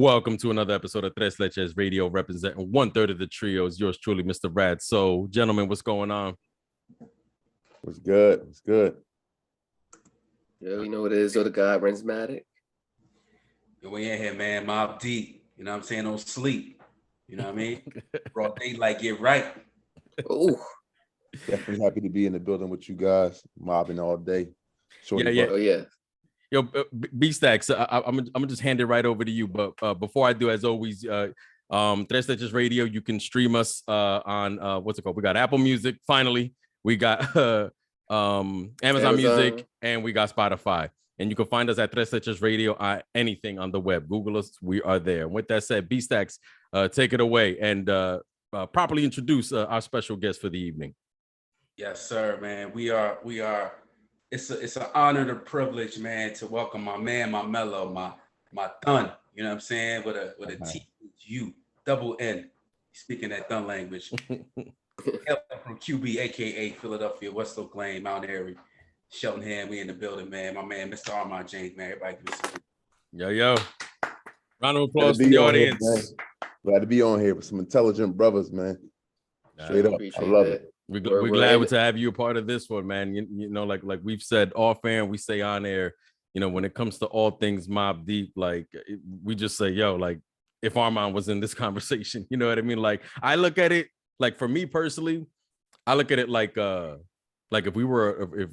Welcome to another episode of Tres Leches Radio, representing 1/3 of the trios. Yours truly, Mr. Rad. So, gentlemen, what's going on? What's good? What's good? Yo, you know what it is? Yo, the guy, Rensmatic. We in here, man. Mobb Deep. You know what I'm saying? Don't sleep. You know what I mean? Broad daylight, get right. Oh, Definitely happy to be in the building with you guys, mobbing all day. Yeah. Oh, yeah. Yo, B-Stacks, I'm gonna just hand it right over to you. But before I do, as always, Tres Leches Radio, you can stream us on what's it called? We got Apple Music, finally. We got Amazon Music, and we got Spotify. And you can find us at Tres Leches Radio on anything on the web. Google us, we are there. And with that said, B-Stacks, take it away and properly introduce our special guest for the evening. Yes, sir, man. We are. It's an honor and a privilege, man, to welcome my man, my mellow, my thun. You know what I'm saying? With a T-U double N. Speaking that thun language. From QB, aka Philadelphia, West Oak Lane, Mount Airy, Cheltenham. We in the building, man. My man, Mr. Armond James, man. Everybody give us a Yo. Round of applause to the audience. Here, glad to be on here with some intelligent brothers, man. Straight up. I love it. We're glad to have you a part of this one, man. You know, like we've said off air and we say on air, you know, when it comes to all things Mobb Deep, like we just say, yo, like if Armond was in this conversation, you know what I mean? Like I look at it, like for me personally, I look at it like if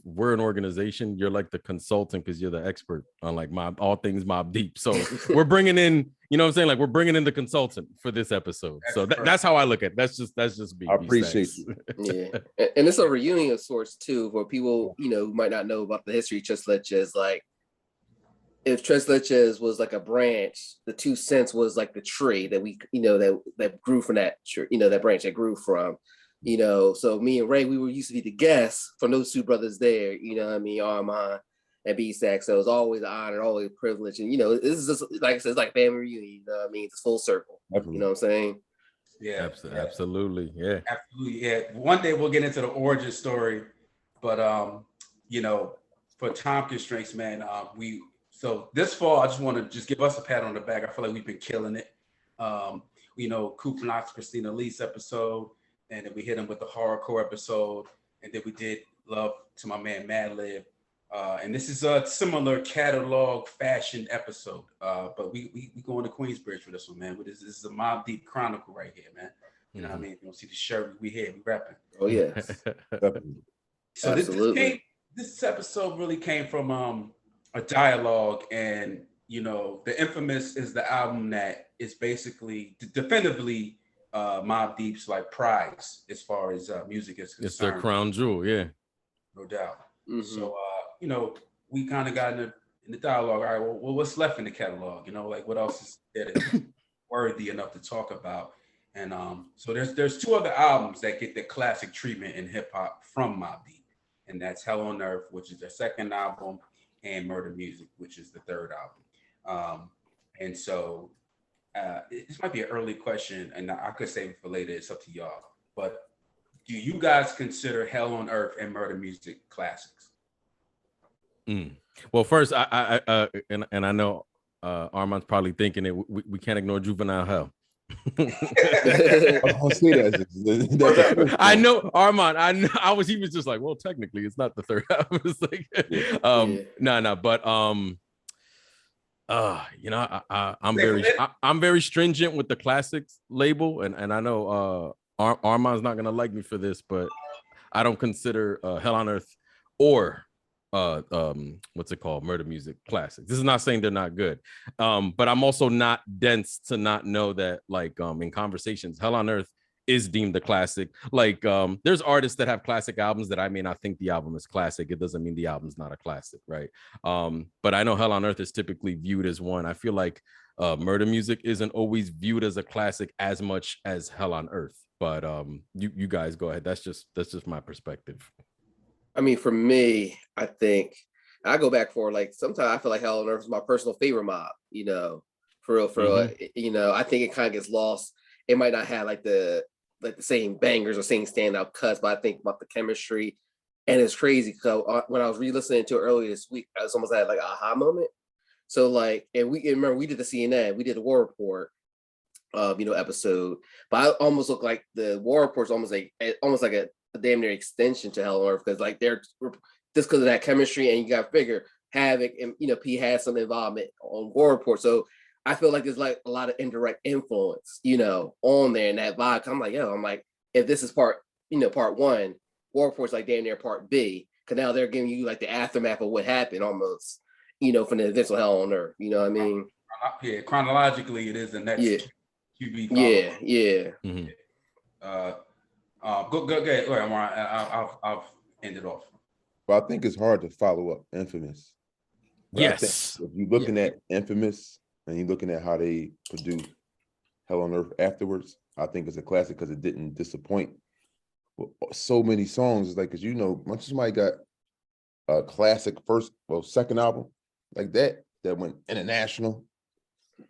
we're an organization, you're like the consultant because you're the expert on like all things Mobb Deep. So we're bringing in, you know what I'm saying? Like we're bringing in the consultant for this episode. That's how I look at it. That's just me. I appreciate you. Yeah. And it's a reunion of sorts too, for people, you know, who might not know about the history of Tres Leches. Like if Tres Leches was like a branch, the 2 cents was like the tree that we, you know, that grew from that, you know, that branch that grew from. You know, so me and Ray, we were used to be the guests from those two brothers there, you know what I mean, Armond and B-Sack. So it's always an honor, always a privilege. And, you know, this is just, like I said, it's like family reunion, you know what I mean? It's full circle. Definitely. You know what I'm saying? Yeah. Absolutely. Yeah. Absolutely. Yeah. One day we'll get into the origin story. But, you know, for time constraints, man, so this fall, I just want to just give us a pat on the back. I feel like we've been killing it. You know, Coop Knox, Christina Lee's episode. And then we hit him with the horrorcore episode. And then we did Love to My Man Madlib. And this is a similar catalog fashion episode. But we going to Queensbridge for this one, man. This is a Mobb Deep Chronicle right here, man. You know what I mean? You don't see the shirt, we here, we rapping. Oh, yeah. So this episode really came from a dialogue. And, you know, The Infamous is the album that is basically definitively Mobb Deep's like prize as far as music is concerned. It's their crown jewel, yeah. No doubt. Mm-hmm. So you know, we kind of got in the dialogue. All right, well, what's left in the catalog? You know, like what else is that is worthy enough to talk about? And so there's 2 other albums that get the classic treatment in hip hop from Mobb Deep, and that's Hell on Earth, which is their second album, and Murda Muzik, which is the third album. And so this might be an early question, and I could save it for later. It's up to y'all. But do you guys consider Hell on Earth and Murda Muzik classics? Well, first, I know Armand's probably thinking it. We can't ignore Juvenile Hell. I know Armand. He was just like, well, technically, it's not the third album. It's like, no, but you know, I'm very stringent with the classics label, and I know Armand's not gonna like me for this, but I don't consider Hell on Earth or what's it called, Murda Muzik classics. This is not saying they're not good, but I'm also not dense to not know that, like, in conversations, Hell on Earth is deemed a classic. Like, there's artists that have classic albums that I may not think the album is classic. It doesn't mean the album's not a classic, right? But I know Hell on Earth is typically viewed as one. I feel like Murda Muzik isn't always viewed as a classic as much as Hell on Earth. But you guys go ahead. That's just my perspective. I mean, for me, I think I go back for, like, sometimes I feel like Hell on Earth is my personal favorite Mobb, you know, for real. You know, I think it kind of gets lost. It might not have like the same bangers or same standout cuts, but I think about the chemistry. And it's crazy because when I was re-listening to it earlier this week, I was almost had like an aha moment. So like, and remember we did the CNN, we did a war report, episode, but I almost look like the war report's almost like a damn near extension to Hell on Earth, because like they're just because of that chemistry, and you got to figure Havoc and P had some involvement on war report, so I feel like there's like a lot of indirect influence, on there in that vibe. I'm like, if this is part one, war report's like damn near part B, because now they're giving you like the aftermath of what happened almost, from the events of Hell on Earth. You know what I mean? Yeah, chronologically, it is the next. Yeah. QB Yeah. Mhm. Go ahead. I'll end it off. But I think it's hard to follow up Infamous. But Yes. if you're looking at Infamous and you're looking at how they produced Hell on Earth afterwards, I think it's a classic because it didn't disappoint. So many songs, it's like, because once somebody got a classic second album like that went international.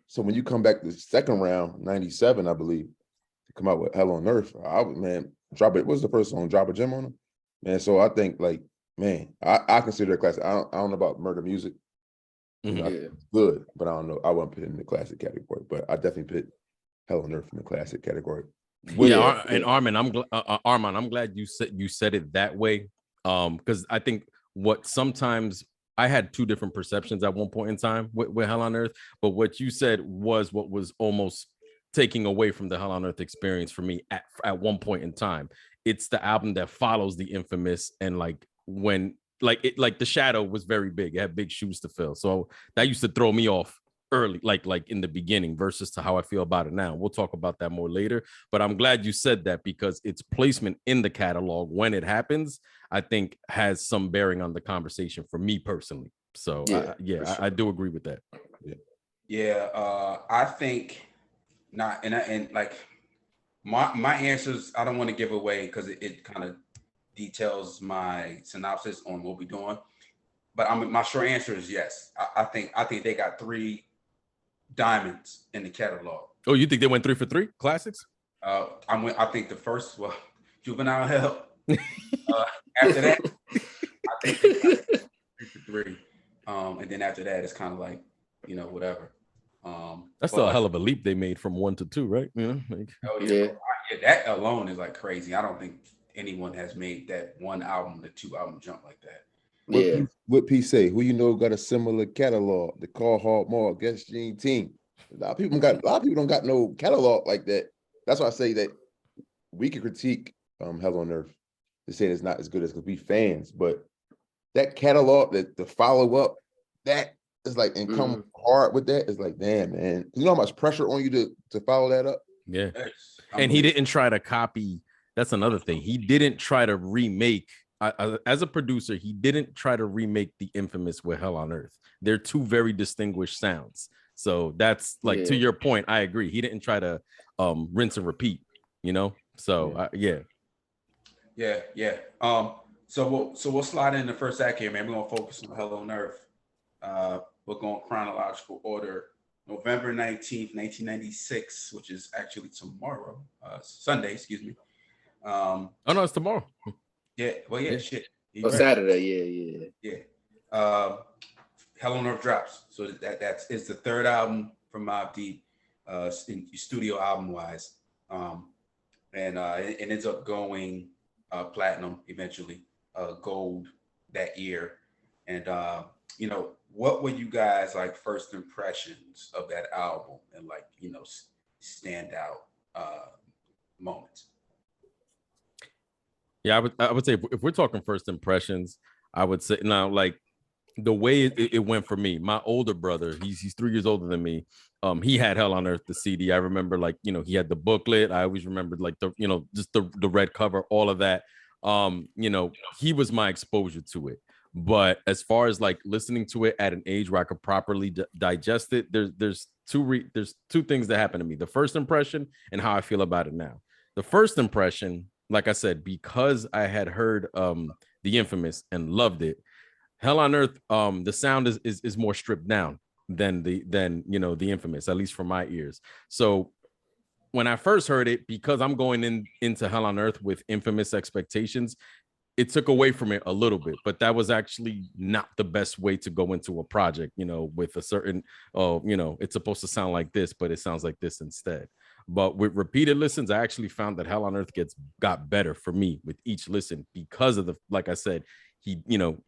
So when you come back the second round, 97, I believe, to come out with Hell on Earth, Drop It. What's the first song? Drop a Gem on them? Man, so I think I consider it a classic. I don't know about Murda Muzik. Good, but I don't know. I wouldn't put it in the classic category, but I definitely put Hell on Earth in the classic category. And Armond, I'm glad you said it that way. Because I think what sometimes I had two different perceptions at one point in time with Hell on Earth, but what you said was what was almost taking away from the Hell on Earth experience for me at one point in time. It's the album that follows the Infamous, and like when the Shadow was very big, it had big shoes to fill, so that used to throw me off early, like in the beginning, versus to how I feel about it now. We'll talk about that more later, but I'm glad you said that, because its placement in the catalog when it happens, I think has some bearing on the conversation for me personally. So I do agree with that. I think not, and like my answers, I don't want to give away because it kind of details my synopsis on what we're doing, but my short answer is yes. I think they got 3 diamonds in the catalog. Oh, you think they went 3 for 3 classics? I think the first, Juvenile Hell. After that, I think they got 3 for 3. And then after that, it's kind of like, whatever. That's still a hell of a leap they made from 1 to 2, right? That alone is like crazy. I don't think anyone has made that 1 album to 2 album jump like that. What P say? Who got a similar catalog? The Call Hard Mall, Guess Gene Team. A lot of people don't got no catalog like that. That's why I say that we can critique Hell on Earth to say it's not as good as, because we fans, but that catalog, that the follow up, that is like, and come hard with that, is like, damn, man. You know how much pressure on you to follow that up? Yeah. And he didn't try to copy. That's another thing. He didn't try to remake. As a producer, he didn't try to remake the Infamous with Hell on Earth. They're 2 very distinguished sounds. So that's like, to your point, I agree. He didn't try to rinse and repeat, So Yeah. So we'll slide in the first act here, man. We're gonna focus on Hell on Earth. We're going chronological order. November 19th, 1996, which is actually tomorrow, Sunday, excuse me. Oh no, it's tomorrow. Shit. Saturday, yeah. Hell on Earth drops. So that's the 3rd album from Mobb Deep, studio album wise. And it ends up going platinum eventually, gold that year. And what were you guys like first impressions of that album, and like standout moments? Yeah, I would say if we're talking first impressions, I would say now, like the way it went for me. My older brother, he's 3 years older than me. He had Hell on Earth, the CD. I remember, like, he had the booklet. I always remembered, like, just the red cover, all of that. He was my exposure to it. But as far as like listening to it at an age where I could properly digest it, there's two things that happened to me. The first impression and how I feel about it now. The first impression, like I said, because I had heard the Infamous and loved it. Hell on Earth, the sound is more stripped down than the Infamous, at least for my ears. So when I first heard it, because I'm going into Hell on Earth with Infamous expectations, it took away from it a little bit, but that was actually not the best way to go into a project, you know, with a certain, you know, it's supposed to sound like this, but it sounds like this instead. But with repeated listens, I actually found that Hell on Earth got better for me with each listen because of the, like I said, he, you know,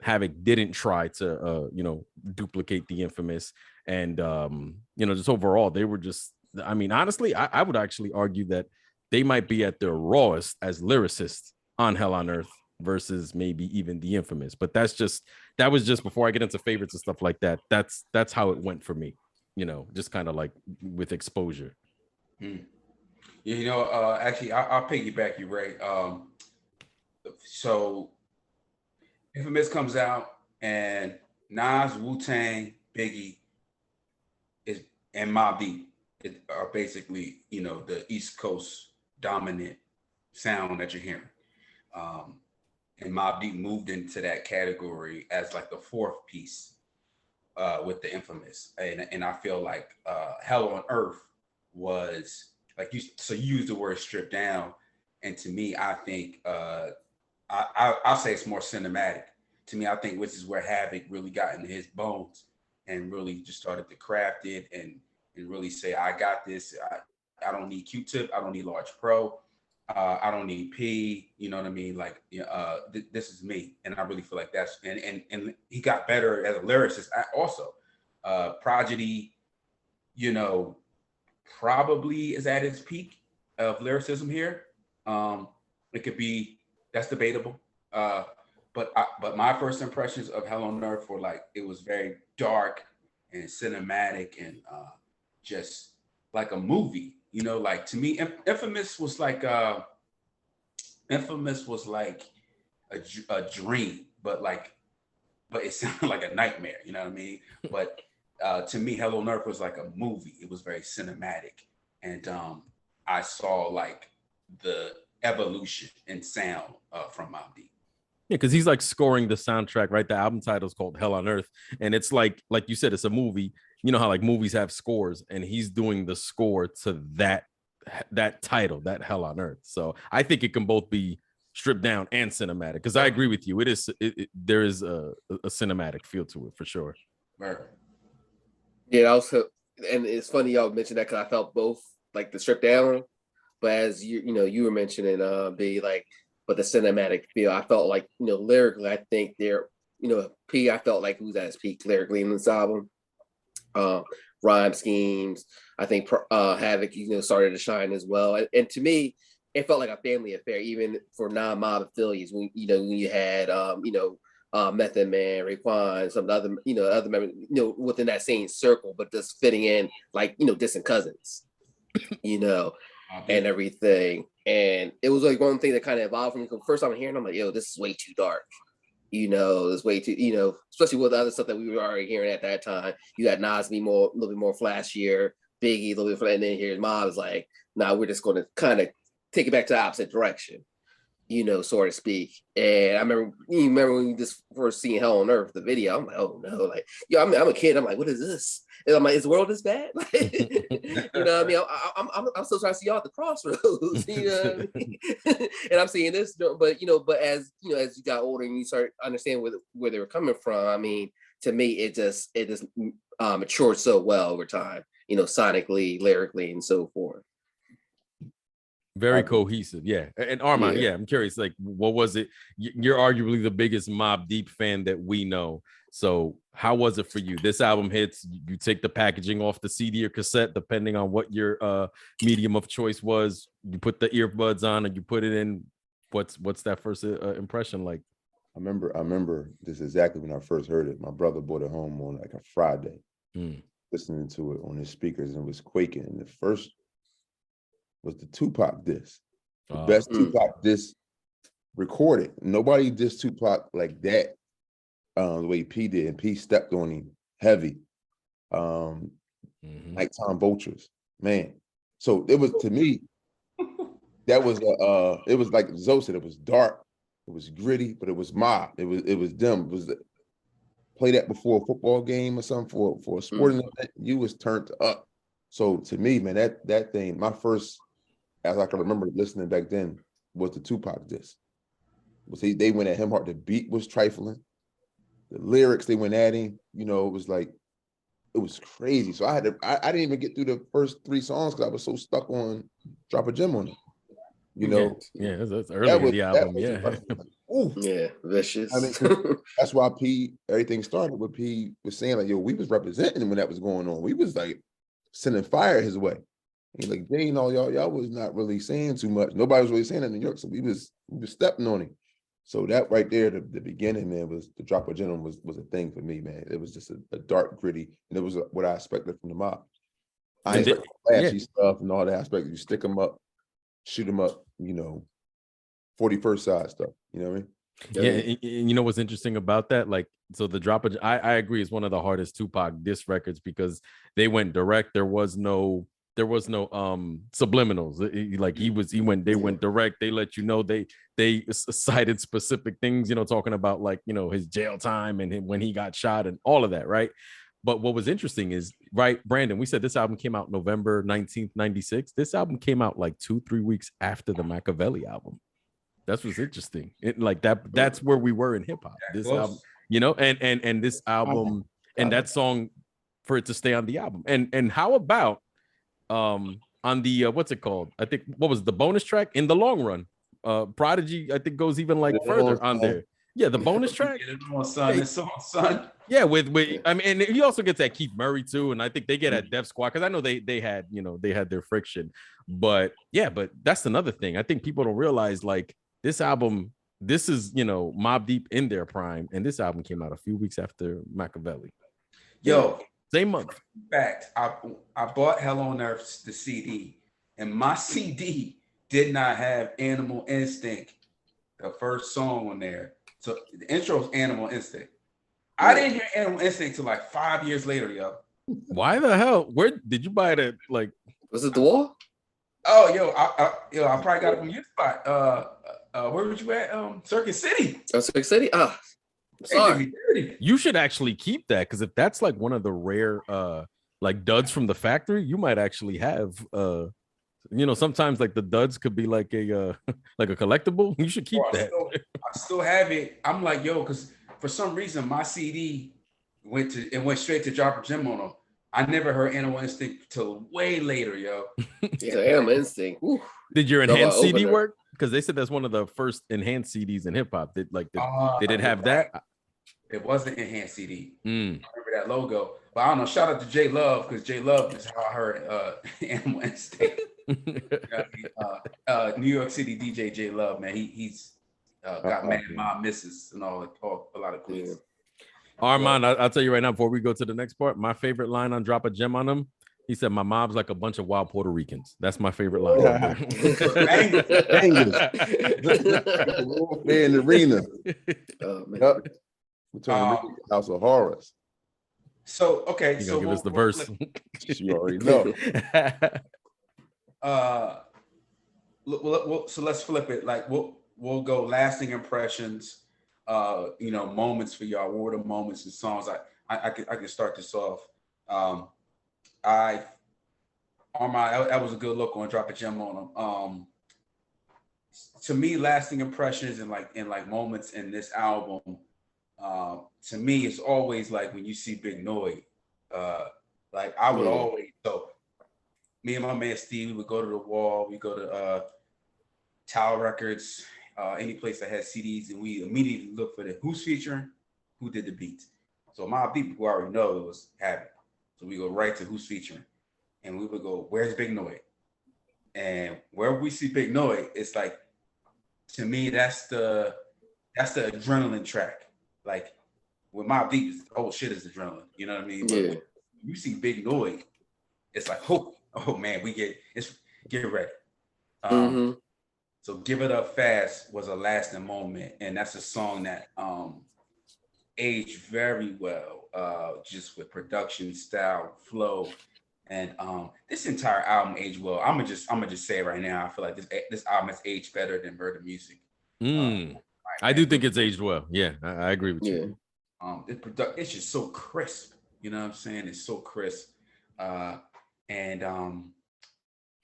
Havoc didn't try to, you know, duplicate the Infamous, and, you know, just overall, they were just, I mean, honestly, I would actually argue that they might be at their rawest as lyricists on Hell on Earth versus maybe even the Infamous. But that was just before I get into favorites and stuff like that. That's how it went for me, you know, just kind of like with exposure. You know, actually, I'll piggyback you, Ray. So Infamous comes out, and Nas, Wu-Tang, Biggie and Mobb Deep are basically, you know, the East Coast dominant sound that you're hearing. And Mobb Deep moved into that category as like the fourth piece with the Infamous. And I feel like Hell on Earth was like, you used the word stripped down. And to me, I think I'll say it's more cinematic. To me, I think which is where Havoc really got into his bones and really just started to craft it and really say, I got this. I don't need Q-Tip. I don't need Large Pro. I don't need P. You know what I mean? Like, this is me. And I really feel like that's, and he got better as a lyricist also. Prodigy, you know, probably is at its peak of lyricism here. It could be, that's debatable. But my first impressions of Hell on Earth were like, it was very dark and cinematic and just like a movie, you know, like to me, Infamous was like a dream, but it sounded like a nightmare, you know what I mean? But to me, Hell on Earth was like a movie. It was very cinematic. And I saw like the evolution in sound from Mobb Deep. Yeah, because he's like scoring the soundtrack, right? The album title is called Hell on Earth. And it's like you said, it's a movie. You know how like movies have scores, and he's doing the score to that title, that Hell on Earth. So I think it can both be stripped down and cinematic, because I agree with you. There is a cinematic feel to it for sure. Right. Yeah, also, and it's funny y'all mentioned that because I felt both like the stripped down, but as you were mentioning, but the cinematic feel, I felt like, lyrically, I think P, I felt like who's at his peak lyrically in this album. Rhyme schemes, I think Havoc, started to shine as well. And to me, it felt like a family affair, even for non-mob affiliates. When you had Method Man, Raekwon, some other members, within that same circle, but just fitting in like distant cousins, and everything. And it was like one thing that kind of evolved from me. First time I'm hearing, I'm like, yo, this is way too dark. It's way too, especially with the other stuff that we were already hearing at that time. You got Nas be a little bit more flashier, Biggie a little bit, and then here's Mob is like, nah, we're just going to kind of take it back to the opposite direction, so to speak. And I remember when you just first seeing Hell on Earth, the video, I'm like, oh no, like, I'm a kid. I'm like, what is this? And I'm like, is the world this bad? Like, what I mean? I'm still trying to see y'all at the crossroads, what I mean? And I'm seeing this, but as you got older and you start understanding where they were coming from, I mean, to me, it just matured so well over time, sonically, lyrically, and so forth. Very cohesive, yeah. And Armond, yeah, I'm curious, like, what was it? You're arguably the biggest Mobb Deep fan that we know. So how was it for you? This album hits, you take the packaging off the CD or cassette, depending on what your medium of choice was. You put the earbuds on and you put it in. What's that first impression like? I remember this exactly when I first heard it. My brother brought it home on like a Friday, listening to it on his speakers, and it was quaking. And the first was the Tupac disc. The best Tupac disc recorded. Nobody dissed Tupac like that, the way P did, and P stepped on him heavy. Nighttime Vultures, man. So it was, to me, that was it was like Zoe said, it was dark, it was gritty, but it was Mob. It was them. It was play that before a football game or something, for a sporting event, you was turned up. So to me, man, that thing, my first, as I can remember listening back then, was the Tupac disc. They went at him hard. The beat was trifling. The lyrics they went at him, it was like, it was crazy. So I didn't even get through the first 3 songs because I was so stuck on Drop a Gem on it. Yeah, that's early in the album. Yeah. Ooh. Yeah, vicious. I mean, that's why everything started with P was saying like, yo, we was representing him when that was going on. We was like sending fire his way. He's like, Jane, all y'all was not really saying too much. Nobody was really saying that in New York. So we was stepping on him. So that right there, the beginning, man, was the Drop of Gentleman was a thing for me, man. It was just a dark, gritty, and it was what I expected from the Mob. I expected flashy stuff and all that aspect. You stick them up, shoot them up, 41st side stuff. You know what I mean? Yeah, and you know what's interesting about that? Like, so the Drop of I agree is one of the hardest Tupac diss records because they went direct. There was no subliminals. They went direct. They let you know they cited specific things, talking about like, his jail time and when he got shot and all of that, right? But what was interesting is, right, Brandon, we said this album came out November 19th, 96. This album came out like 2-3 weeks after the Machiavelli album. That's what's interesting. That's where we were in hip hop. This album, and this album and that song for it to stay on the album. And how about on the what's it called? I think what was the bonus track In the Long Run? Prodigy, I think, goes even like further on there. Yeah, the bonus track. Son. Yeah, with I mean, and he also gets at Keith Murray too, and I think they get at Def Squad because I know they had their friction, but that's another thing. I think people don't realize like this album. This is Mobb Deep in their prime, and this album came out a few weeks after Machiavelli. Yo, same month. In fact, I bought Hell on Earth, the CD, and my CD did not have Animal Instinct, the first song on there. So the intro is Animal Instinct. I didn't hear Animal Instinct till like 5 years later, yo. Why the hell? Where did you buy it? Like, was it the wall? Oh, I probably got it from your spot. Where would you at? Circuit City. Oh, Circuit City. Sorry. You should actually keep that because if that's like one of the rare like duds from the factory, you might actually have sometimes like the duds could be like a like a collectible. You should keep that. I still have it. I'm like, yo, because for some reason my CD went straight to Drop a Gem on them. I never heard Animal Instinct till way later, yo. Yeah, Animal Instinct. Ooh. Did your enhanced CD work? Because they said that's one of the first enhanced CDs in hip hop. They didn't have that. It wasn't enhanced CD. I remember that logo. But I don't know. Shout out to J Love because J Love is how I heard Animal Instinct. New York City DJ J Love, man. He's got Mad Mob Misses and all a lot of queens. Armand, I'll tell you right now before we go to the next part, my favorite line on Drop a Gem on him. He said, "My mob's like a bunch of wild Puerto Ricans." That's my favorite line. Bangers. In the arena. Oh, man. Yep. We're turning House of Horrors. So okay, so give us the verse. You already know. So let's flip it. Like we'll go lasting impressions. Moments for y'all. What were the moments and songs? I can start this off. Armand, that was a good look on Drop a Gem on him. To me, lasting impressions and like moments in this album. To me, it's always like when you see Big Noise. Like I would always, so me and my man Steve, we would go to the wall, we go to Tower Records, any place that has CDs, and we immediately look for who's featuring, who did the beats. So Mobb Deep, who I already know it was Habit. So we go right to who's featuring, and we would go, where's Big Noise? And where we see Big Noise, it's like, to me, that's the adrenaline track. Like with Mobb Deep, oh shit is adrenaline. You know what I mean? Yeah. But when you see Big Noise, it's like, oh man, get ready. So Give It Up Fast was a lasting moment, and that's a song that aged very well, just with production, style, flow, and this entire album aged well. I'm gonna just say it right now. I feel like this album has aged better than Murda Muzik. I do think it's aged well. Yeah, I agree with you. It's just so crisp. You know what I'm saying? It's so crisp. And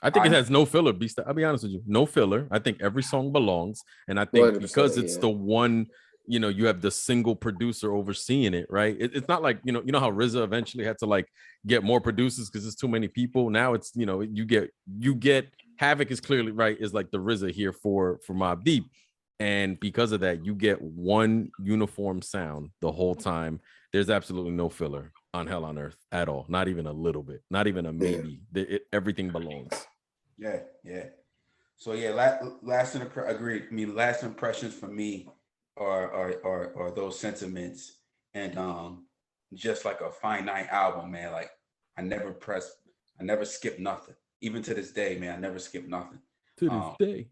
I think it has no filler. Beast, I'll be honest with you, no filler. I think every song belongs, and I think because it's the one, you know, you have the single producer overseeing it, right? It's not like you know how RZA eventually had to like get more producers because there's too many people. Now it's you get Havoc is clearly right is like the RZA here for Mobb Deep, and because of that, you get one uniform sound the whole time. There's absolutely no filler on Hell on Earth at all, not even a little bit, not even a maybe. Everything belongs. Yeah. So yeah, agreed. I mean, last impressions for me are those sentiments, and just like a finite album, man. Like I never skip nothing. Even to this day, man, I never skip nothing. To this day.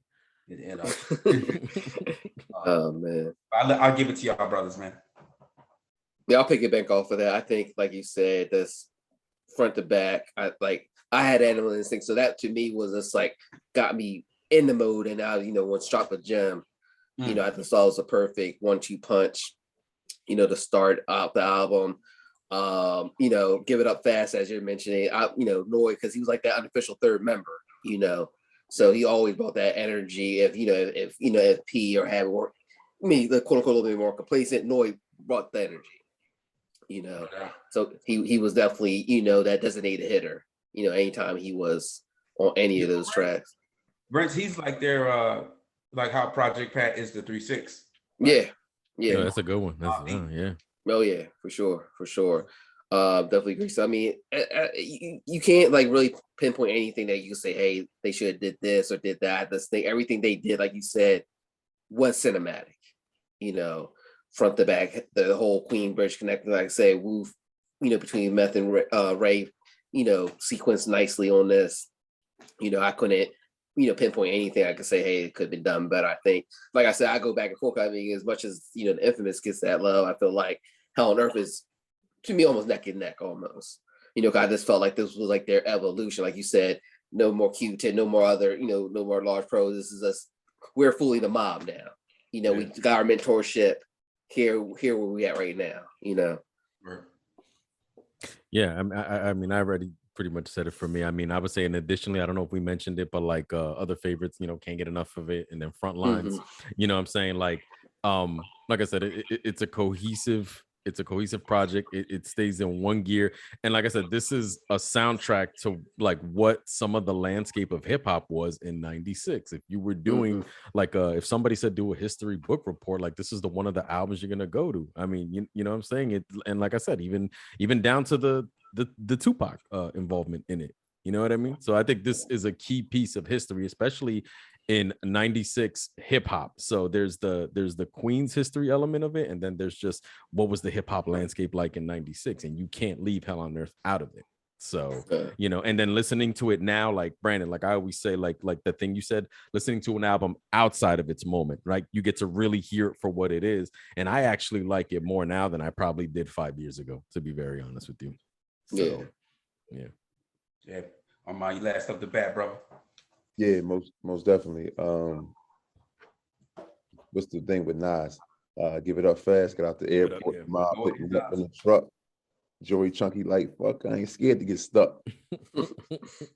Oh man, I'll give it to y'all brothers, man. Yeah, I'll pick it back off of that. I think, like you said, that's front to back. I had Animal Instinct, so that to me was just like got me in the mode. And now, once Drop a Gem, I just thought it was a perfect 1-2 punch, to start out the album. Give It Up Fast, as you're mentioning. Noy, because he was like that unofficial third member, so he always brought that energy. If P or had more, the quote unquote a little bit more complacent, Noy brought the energy. So he was definitely, that designated hitter, anytime he was on any of those tracks. Brent, he's like their like how Project Pat is the 3-6. Yeah. No, that's a good one. Yeah. Oh yeah, for sure. Definitely agree. So I mean, you can't like really pinpoint anything that you say, hey, they should have did this or did that. This thing, everything they did, like you said, was cinematic. Front to back, the whole Queen Bridge connecting, like I say, woof, between Meth and Ray, sequenced nicely on this. I couldn't, pinpoint anything I could say, hey, it could have been done better. I think, like I said, I go back and forth. I mean, as much as, the Infamous gets that love, I feel like Hell on Earth is, to me, almost neck and neck almost. I just felt like this was like their evolution. Like you said, no more Q10, no more other, no more large pros. This is us. We're fully the mob now. We got our mentorship. Here where we at right now, Yeah, I mean, I already pretty much said it for me. I mean, I would say, and additionally, I don't know if we mentioned it, but like other favorites, can't get enough of it, and then front lines, I'm saying, like I said, it's a cohesive project. It stays in one gear, and like I said, this is a soundtrack to like what some of the landscape of hip hop was in '96. If you were doing like if somebody said do a history book report, like this is one of the albums you're gonna go to. I mean, you know what I'm saying? It, and like I said, even down to the Tupac involvement in it. You know what I mean? So I think this is a key piece of history, especially in '96 hip hop. So there's the Queen's history element of it, and then there's just what was the hip hop landscape like in '96, and you can't leave Hell on Earth out of it. So and then listening to it now, like Brandon, like I always say, like the thing you said, listening to an album outside of its moment, right? You get to really hear it for what it is, and I actually like it more now than I probably did 5 years ago, to be very honest with you. So, yeah. You last up the bat, brother. Yeah, most definitely. What's the thing with Nas? Give It Up Fast, get out the airport, Mob put me up in the truck. Joey Chunky like, fuck, I ain't scared to get stuck.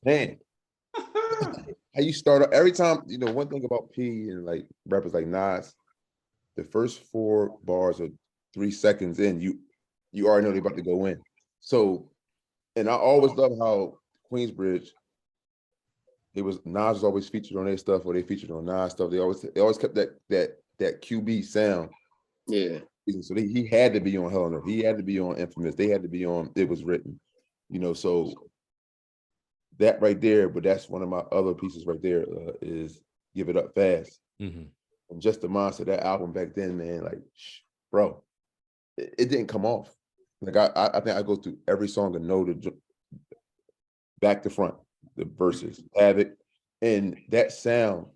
Man, how you start up every time, one thing about P and like rappers like Nas, the first 4 bars or 3 seconds in, you already know they're about to go in. So, and I always love how Queensbridge, Nas was always featured on their stuff, or they featured on Nas stuff. They always kept that QB sound. Yeah. So he had to be on Hell on Earth. He had to be on Infamous. They had to be on It Was Written. So that right there, but that's one of my other pieces right there, is Give It Up Fast. And just the mindset, that album back then, man, like, bro, it didn't come off. Like I think I go through every song and know the back to front, the verses, Havoc, and that sound.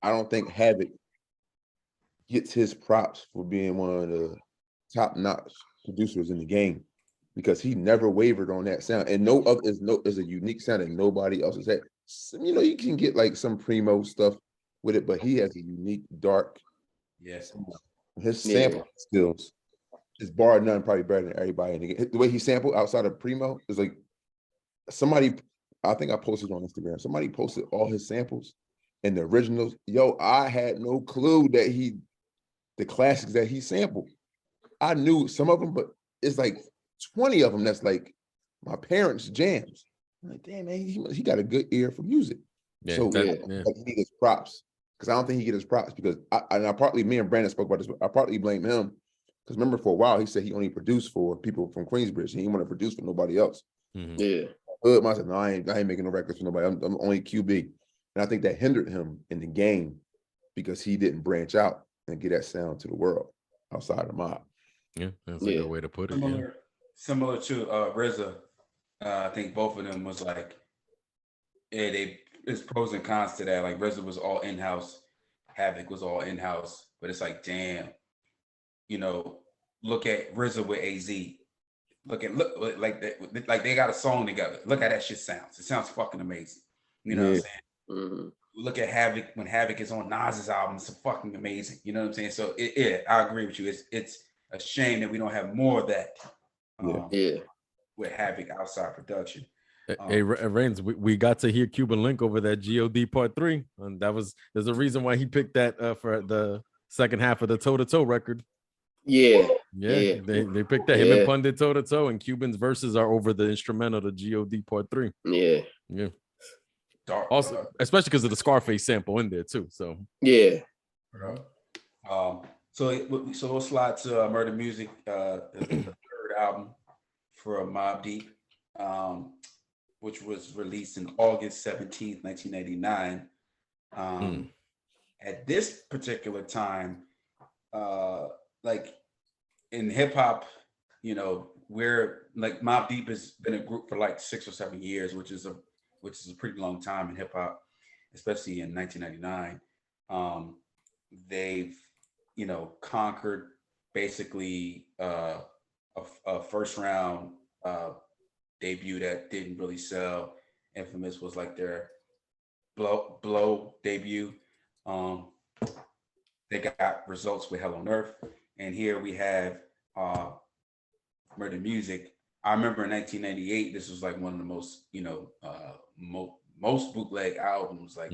I don't think Havoc gets his props for being one of the top-notch producers in the game, because he never wavered on that sound, and no other is a unique sound that nobody else has had. You can get like some primo stuff with it, but he has a unique dark. Yes, his sample skills is bar none probably better than everybody. The way he sampled outside of primo is like somebody. I think I posted on Instagram. Somebody posted all his samples and the originals. Yo, I had no clue that the classics that he sampled. I knew some of them, but it's like 20 of them that's like my parents' jams. I'm like, damn, man, he got a good ear for music. Yeah, so that, like, he need his props, because I don't think he get his props, because I partly, me and Brandon spoke about this, but I partly blame him, because remember for a while he said he only produced for people from Queensbridge. He didn't want to produce for nobody else. Mhm. Yeah. Hood, I said, no, I ain't making no records for nobody. I'm only QB. And I think that hindered him in the game because he didn't branch out and get that sound to the world outside of Mobb. Yeah, that's a good way to put it. Similar to RZA. I think both of them was like, there's pros and cons to that. Like RZA was all in-house, Havoc was all in-house, but it's like, damn, look at RZA with AZ. Look like that, like they got a song together. Look how that shit sounds. It sounds fucking amazing. You know what I'm saying? Mm-hmm. Look at Havoc when Havoc is on Nas's album. It's fucking amazing. You know what I'm saying? So I agree with you. It's a shame that we don't have more of that. With Havoc outside production. Hey, Reigns, we got to hear Cuban Link over that God Part 3, and there's a reason why he picked that for the second half of the Toe to Toe record. They picked that, him and Pundit Toe to Toe, and Cuban's verses are over the instrumental to God Part 3. Yeah. Dark, also, especially because of the Scarface sample in there too. So so we'll slide to Murda Muzik, the third album for Mobb Deep, which was released in August 17th, 1989. At this particular time, like in hip hop, we're like Mobb Deep has been a group for like 6 or 7 years, which is a pretty long time in hip hop, especially in 1999. They've conquered basically a first round debut that didn't really sell. Infamous was like their blow debut. They got results with Hell on Earth, and here we have Murda Muzik. I remember in 1998, this was like one of the most most bootleg albums like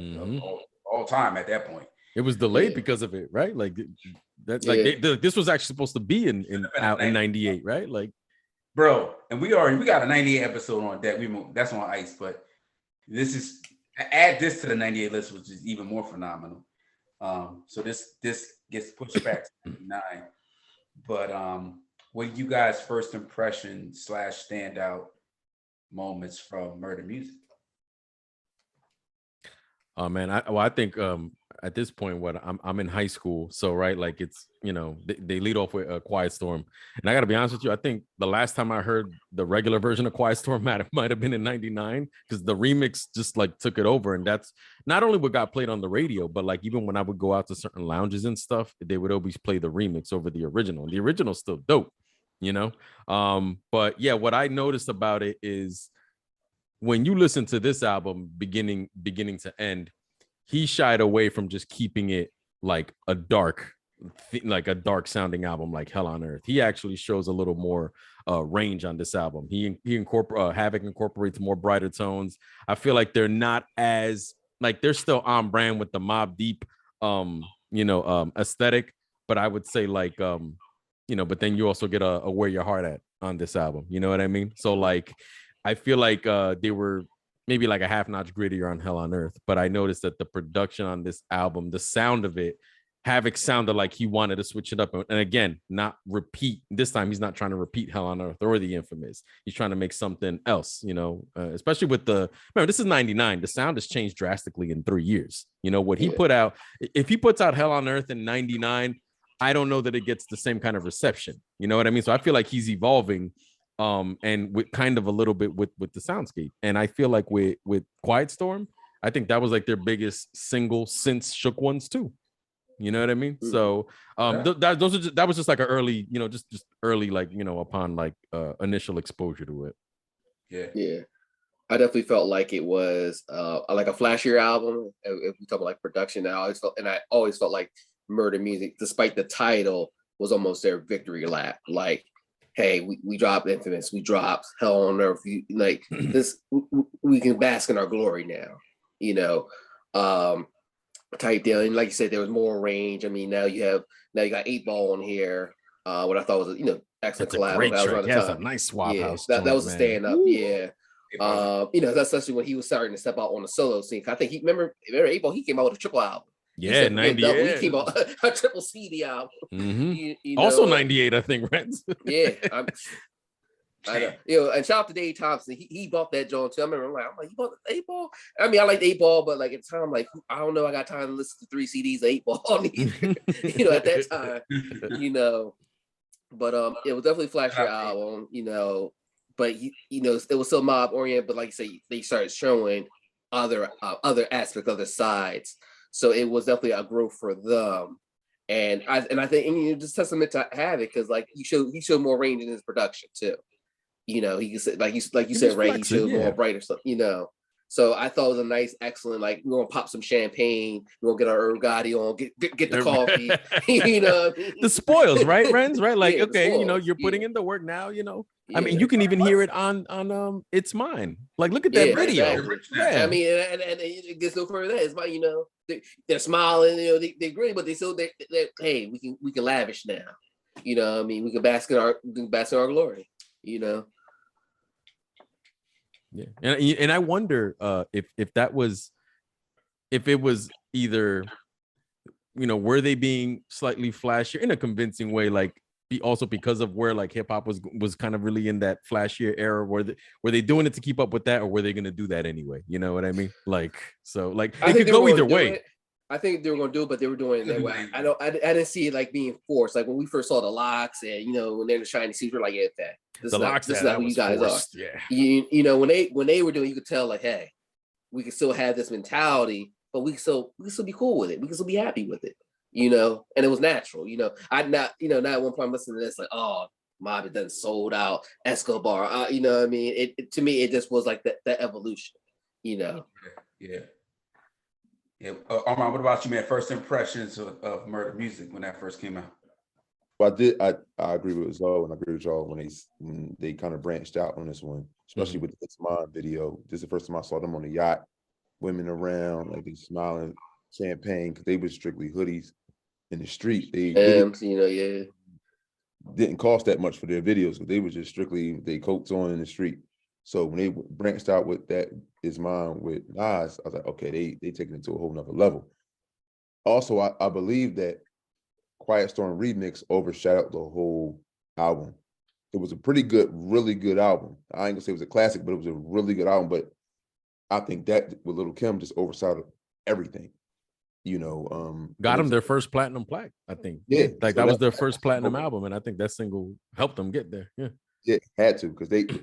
all time at that point. It was delayed because of it, right? Like that, this was actually supposed to be out in 98, right? Like, bro, and we got a 98 episode on that. That's on ice, but add this to the 98 list, which is even more phenomenal. So this gets pushed back to 99. But what are you guys' first impression / standout moments from Murda Muzik? Oh man, I think at this point, I'm in high school, so right, like it's they lead off with a Quiet Storm, and I got to be honest with you, I think the last time I heard the regular version of Quiet Storm might have been in '99, because the remix just like took it over, and that's not only what got played on the radio, but like even when I would go out to certain lounges and stuff, they would always play the remix over the original. The original's still dope, but yeah, what I noticed about it is when you listen to this album beginning to end, he shied away from just keeping it like a dark sounding album like Hell on Earth. He actually shows a little more range on this album. Havoc incorporates more brighter tones. I feel like they're not as like, they're still on brand with the Mobb Deep aesthetic, but I would say like but then you also get a Where Your Heart At on this album. You know what I mean? So like I feel like they were maybe like a half notch grittier on Hell on Earth, but I noticed that the production on this album, the sound of it, Havoc sounded like he wanted to switch it up. And again, not repeat. This time, he's not trying to repeat Hell on Earth or the Infamous. He's trying to make something else, especially with remember, this is 99. The sound has changed drastically in 3 years. What he put out, if he puts out Hell on Earth in 99, I don't know that it gets the same kind of reception. You know what I mean? So I feel like he's evolving and with kind of a little bit with the soundscape. And I feel like with Quiet Storm, I think that was like their biggest single since Shook Ones too. You know what I mean? So that was just like an early, just early, like, upon like initial exposure to it. Yeah. I definitely felt like it was like a flashier album. If we talk about like production, I always felt like Murda Muzik, despite the title, was almost their victory lap. Like hey, we dropped Infamous, we dropped Hell on Earth, like this, we can bask in our glory now, you know, type deal. And like you said, there was more range. I mean, now you got 8 Ball on here, what I thought was excellent That's collab. a great That was track. around the Yeah, it's a time. nice swap Yeah, house. that was a stand up. Yeah. You know, that's especially when he was starting to step out on the solo scene. I think remember 8 Ball, he came out with a triple album. Yeah, 98. He came out a triple CD album. Mm-hmm. You Also know, 98, I think, Renz. Yeah, I know. You know, and shout out to Dave Thompson. He bought that joint too. I remember I'm like, you bought the 8 Ball? I mean, I like 8 Ball, but like at the time, like, I don't know, I got time to listen to 3 CDs of 8 Ball you know, at that time, you know. But it was definitely a flashier album, you know. But you know, it was still mob oriented, but like you say, they started showing other aspects, other sides. So it was definitely a growth for them. And I think, and, you know, just testament to have it, because like he showed more range in his production too. You know, he could say, like you said, right? He showed more brighter stuff, you know. So I thought it was a nice, excellent, like, we're gonna pop some champagne, we're gonna get our Herb Gotti on, get the coffee, you know. The spoils, right, Renz? Right? Like, Yeah, okay, you know, you're putting in the work now, you know. Yeah. I mean, you can even hear it on It's Mine. Like, look at that video. Exactly. Yeah. I mean, and it gets no further than that. It's about, you know, they're smiling, you know, they're great, but they're hey, we can lavish now. You know what I mean? We can bask in our glory, you know. Yeah. And I wonder if it was either, you know, were they being slightly flashier in a convincing way, like also because of where like hip hop was kind of really in that flashier era, were they doing it to keep up with that, or were they going to do that anyway? You know what I mean? Like, so like it could go either way. I think they were going to do it, but they were doing it that way. I didn't see it like being forced. Like when we first saw the locks, and you know, when they're in the shiny suits, we're like, yeah, this is not who you guys forced. Are. Yeah. You know, when they were doing, you could tell like, hey, we can still have this mentality, but we can still be cool with it. We can still be happy with it. You know, and it was natural. You know, not at one point I'm listening to this like, oh, Mobb it done sold out Escobar. You know what I mean? It to me, it just was like that evolution. You know. Yeah. Yeah, Armond, what about you, man? First impressions of Murda Muzik when that first came out? Well, I agree with Zoe, and I agree with y'all when they kind of branched out on this one, especially with the It's Mine video. This is the first time I saw them on the yacht, women around, like they smiling, champagne, because they were strictly hoodies in the street. They you know, yeah, didn't cost that much for their videos, but they were just strictly they coats on in the street. So when they branched out with that Is Mine with Nas, I was like, okay, they taking it to a whole nother level. Also, I believe that Quiet Storm Remix overshadowed the whole album. It was a pretty good, really good album. I ain't gonna say it was a classic, but it was a really good album. But I think that with Lil' Kim just overshadowed everything. You know, got them their first platinum plaque, I think. Yeah, like so that was their first platinum album, and I think that single helped them get there. Yeah, had to, because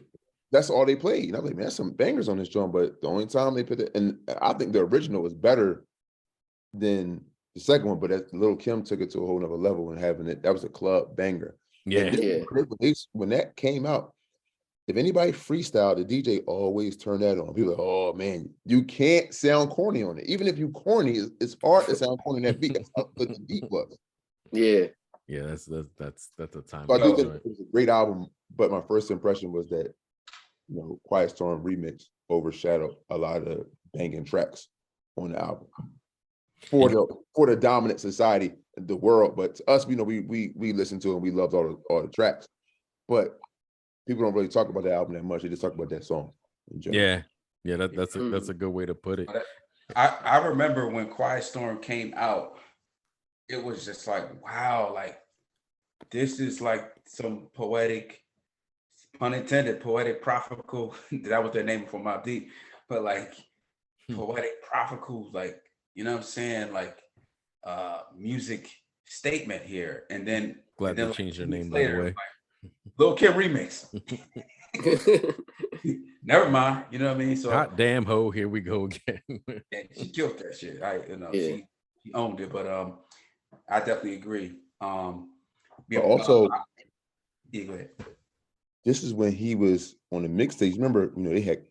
that's all they played. And I was like, man, there's some bangers on this joint, but the only time they put it, and I think the original was better than the second one, but Lil' Kim took it to a whole nother level and having it, that was a club banger. Yeah. When that came out, if anybody freestyled, the DJ always turned that on. People like, oh man, you can't sound corny on it. Even if you corny, it's hard to sound corny on that beat. That's how good the beat was. Yeah. Yeah, that's a time. So I do think it was a great album, but my first impression was that, you know, Quiet Storm Remix overshadowed a lot of banging tracks on the album for the dominant society, the world. But to us, you know, we listened to it and we loved all the tracks, but people don't really talk about the album that much. They just talk about that song. Yeah, that's a good way to put it. I remember when Quiet Storm came out, it was just like, wow, like this is like some poetic, pun intended, poetic prophetical. That was their name for Mobb Deep, but like poetic prophetical, like, you know what I'm saying, like music statement here. And then glad they changed their name by the way. Like, Lil' Kim remix. Never mind, you know what I mean? So hot damn ho, here we go again. She killed that shit. She owned it, but I definitely agree. Also, go ahead. This is when he was on the mixtapes. Remember, you know, they had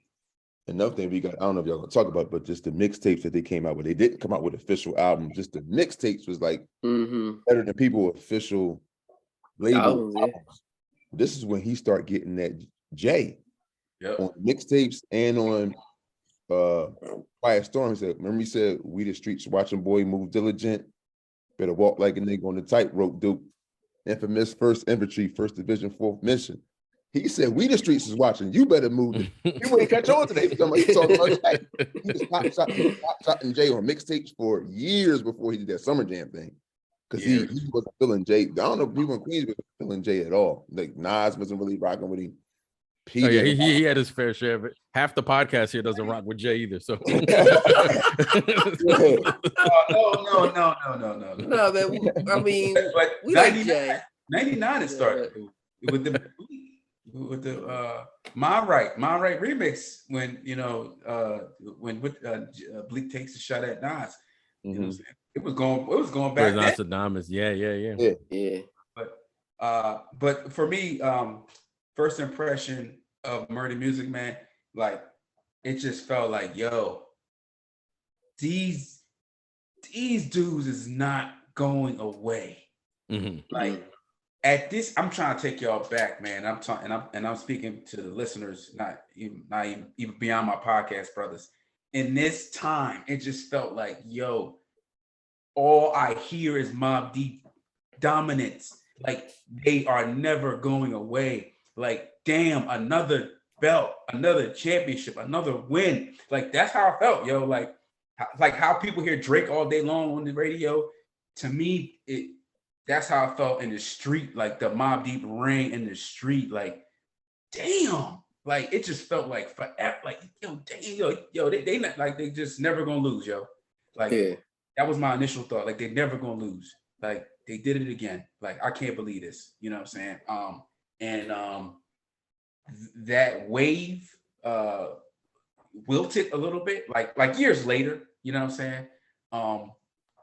another thing we got. I don't know if y'all gonna talk about, but just the mixtapes that they came out with. They didn't come out with official albums. Just the mixtapes was like better than people with official label albums. This is when he started getting that J Yep. on mixtapes and on Quiet Storm. He said, remember he said, we the streets watching boy move diligent, better walk like a nigga on the tightrope, Duke. Infamous 1st Infantry, 1st Division, 4th Mission. He said, we the streets is watching, you better move. You wouldn't catch on today. He talking about Jay. He was top shotting Jay on mixtapes for years before he did that Summer Jam thing. Because he wasn't feeling Jay. I don't know if people in Queens was feeling Jay at all. Like Nas wasn't really rocking with him. Oh, yeah, he had his fair share of it. Half the podcast here doesn't rock with Jay either. So No, man. I mean, but we like Jay. 99 it started with the My Right remix when when Bleak takes a shot at Nas. You know what I'm saying? It was going back then. Yeah. But for me, first impression of Murda Muzik, man, like it just felt like, yo, these dudes is not going away. Like at this, I'm trying to take y'all back, man. I'm speaking to the listeners, not even beyond my podcast brothers. In this time, it just felt like, yo, all I hear is Mobb Deep dominance. Like they are never going away. Like, damn, another belt, another championship, another win. Like that's how I felt, yo. Like how people hear Drake all day long on the radio. To me, that's how I felt in the street. Like the Mobb Deep ring in the street. Like, damn. Like it just felt like forever. Like yo, damn, yo, they not like they just never gonna lose, yo. Like that was my initial thought. Like they never gonna lose. Like they did it again. Like I can't believe this. You know what I'm saying? That wave wilted a little bit, like years later. You know what I'm saying?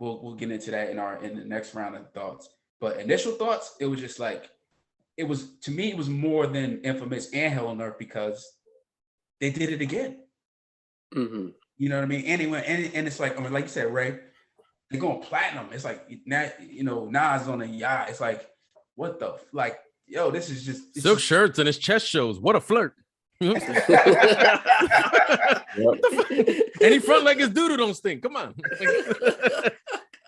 We'll get into that in the next round of thoughts. But initial thoughts, it was just like to me it was more than Infamous and Hell on Earth because they did it again. You know what I mean? Anyway, and it's like, I mean, like you said, Ray, they're going platinum. It's like now, Nas on a yacht. It's like, what the like, yo, this is just silk shirts and his chest shows. What a flirt. And he front like his doodle don't stink. Come on.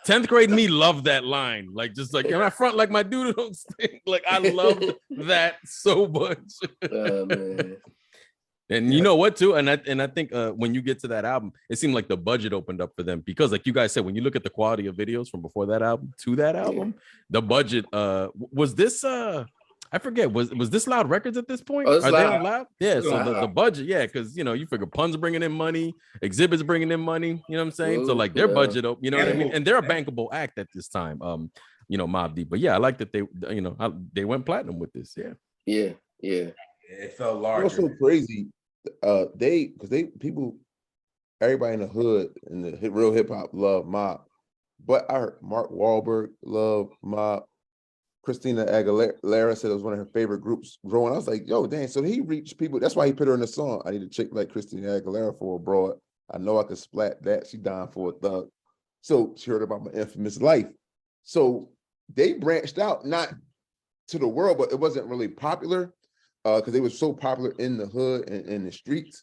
10th grade me loved that line. Like, just like, I front like my doodle don't stink. Like, I loved that so much. Man. And you know what too, and I think when you get to that album, it seemed like the budget opened up for them because, like you guys said, when you look at the quality of videos from before that album to that album, the budget was this I forget, was this Loud Records at this point? Are they on Loud? Yeah, so Loud. the budget, yeah, because you figure Pun's bringing in money, Exhibit's bringing in money, you know what I'm saying? So like their budget, you know what I mean? And they're a bankable act at this time, Mobb Deep. But yeah, I like that they went platinum with this. Yeah. It felt larger. It was so crazy. Everybody in the hood and the real hip hop love Mobb, but I heard Mark Wahlberg love Mobb. Christina Aguilera said it was one of her favorite groups growing. I was like, yo, dang, so he reached people. That's why he put her in the song. I need a chick like Christina Aguilera for a broad. I know I could splat that. She dying for a thug. So she heard about my infamous life. So they branched out, not to the world, but it wasn't really popular because they were so popular in the hood and in the streets,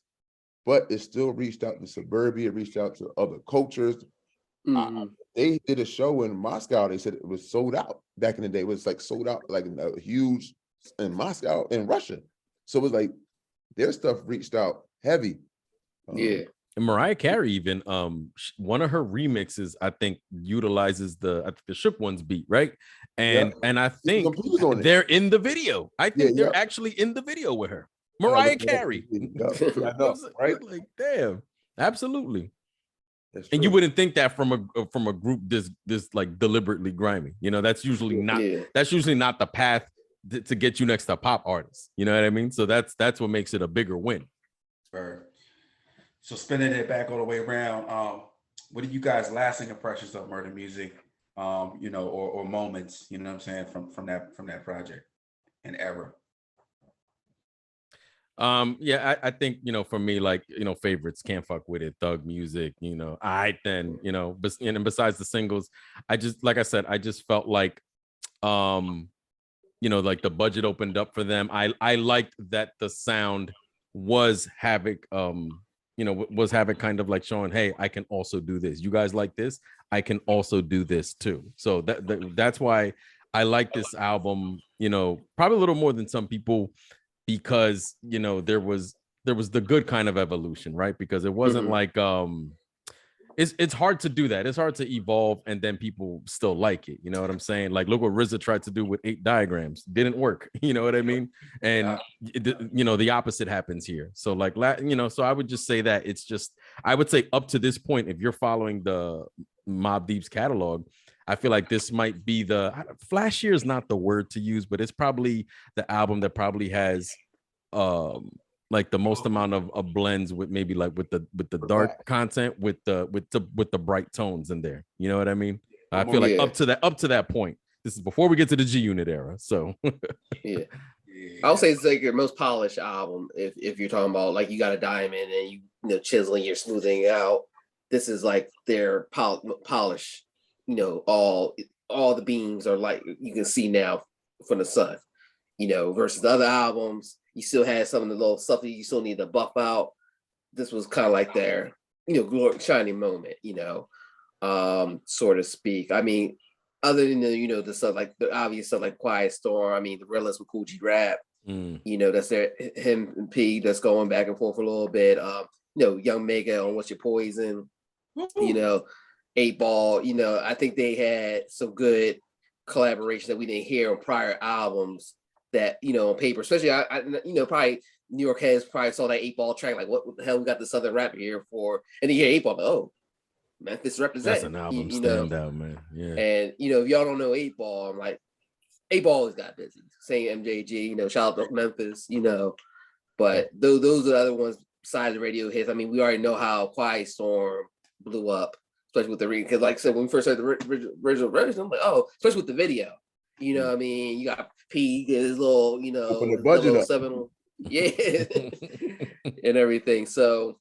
but it still reached out to suburbia, it reached out to other cultures. They did a show in Moscow. They said it was sold out back in the day. It was like sold out, like a huge in Moscow, in Russia. So it was like their stuff reached out heavy. And Mariah Carey even one of her remixes I think utilizes the Shook Ones beat, right? And I think they're in the video. I think they're actually in the video with her. Mariah Carey. I know, right? Like, damn, absolutely. And you wouldn't think that from a group this like deliberately grimy. That's usually not the path to get you next to pop artists. You know what I mean? So that's what makes it a bigger win. Sure. So spinning it back all the way around, what are you guys' lasting impressions of Murda Muzik? Or moments, you know what I'm saying, from that project and era? I think for me, like favorites, Can't Fuck With It, Thug Music, and besides the singles, I just, like I said, I just felt like like the budget opened up for them. I liked that the sound was Havoc, was Havoc kind of like showing, hey, I can also do this. You guys like this? I can also do this too. So that's why I like this album, probably a little more than some people, because there was the good kind of evolution, right? Because it wasn't like it's hard to do that. It's hard to evolve and then people still like it. You know what I'm saying? Like, look what RZA tried to do with 8 diagrams. Didn't work. You know what I mean? And the opposite happens here. So like, so I would just say that it's just, I would say up to this point, if you're following the Mobb Deep's catalog, I feel like this might be flashier is not the word to use, but it's probably the album that probably has like the most amount of blends with maybe like with the dark content with the bright tones in there. You know what I mean? I feel like up to that point. This is before we get to the G Unit era. So yeah. I would say it's like your most polished album. If you're talking about like you got a diamond and you chiseling, you're smoothing it out. This is like their polish. All the beams are like you can see now from the sun. Versus the other albums, you still had some of the little stuff that you still need to buff out. This was kind of like their, glory shining moment, so to speak. I mean, other than the stuff like the obvious stuff like Quiet Storm. I mean, the Realist with Cool G Rap. That's him and P that's going back and forth a little bit. Young Mega on What's Your Poison. 8 Ball. I think they had some good collaboration that we didn't hear on prior albums. That on paper, especially I probably New York heads probably saw that 8 Ball track like what the hell we got this other rapper here for, and then you hear 8 Ball, oh, Memphis represent. That's an album standout, man. Yeah. And if y'all don't know 8 Ball, I'm like 8 Ball always got busy. Same MJG, shout out to Memphis, but those are the other ones besides the radio hits. I mean, we already know how Quiet Storm blew up, especially with the because like I said, when we first heard the original version, I'm like, oh, especially with the video. What I mean? You got P, his little, the budget little 7, and everything. So,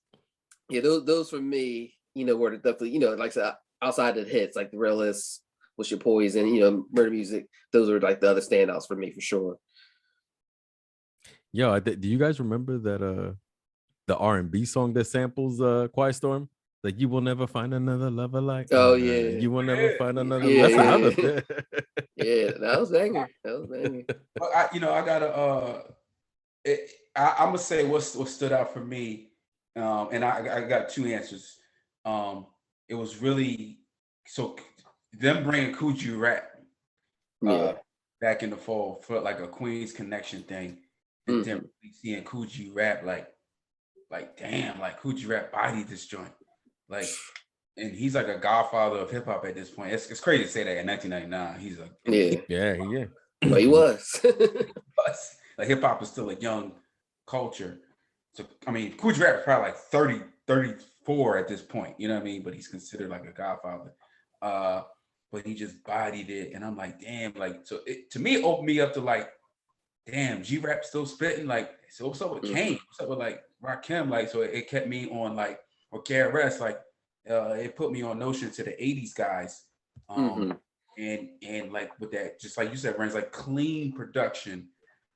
yeah, those for me, were definitely, like I said, outside of the hits, like The Realist, What's Your Poison, Murda Muzik, those are like the other standouts for me for sure. Yo, do you guys remember that the R&B song that samples Quiet Storm? Like, you will never find another lover like. Oh yeah, you will never find another. Yeah, that's another. Yeah, that was banging. But I gotta. I'm gonna say what stood out for me, and I got 2 answers. It was really so them bringing Coogee Rap back in the fall felt like a Queens Connection thing, and then really seeing Coogee Rap like damn, like Coogee Rap bodied this joint. Like, and he's like a godfather of hip hop at this point. It's crazy to say that in 1999. He's a yeah. But he was. Like hip hop is still a young culture. So I mean, Coogee Rap is probably like 30, 34 at this point. You know what I mean? But he's considered like a godfather. But he just bodied it, and I'm like, damn. Like, so to me, it opened me up to like, damn, G Rap still spitting. Like, so what's up with Kane? What's up with like Rakim? Like, so it kept me on like. Or KRS, like it put me on notion to the 80s guys. And like with that, just like you said, Ren's like clean production.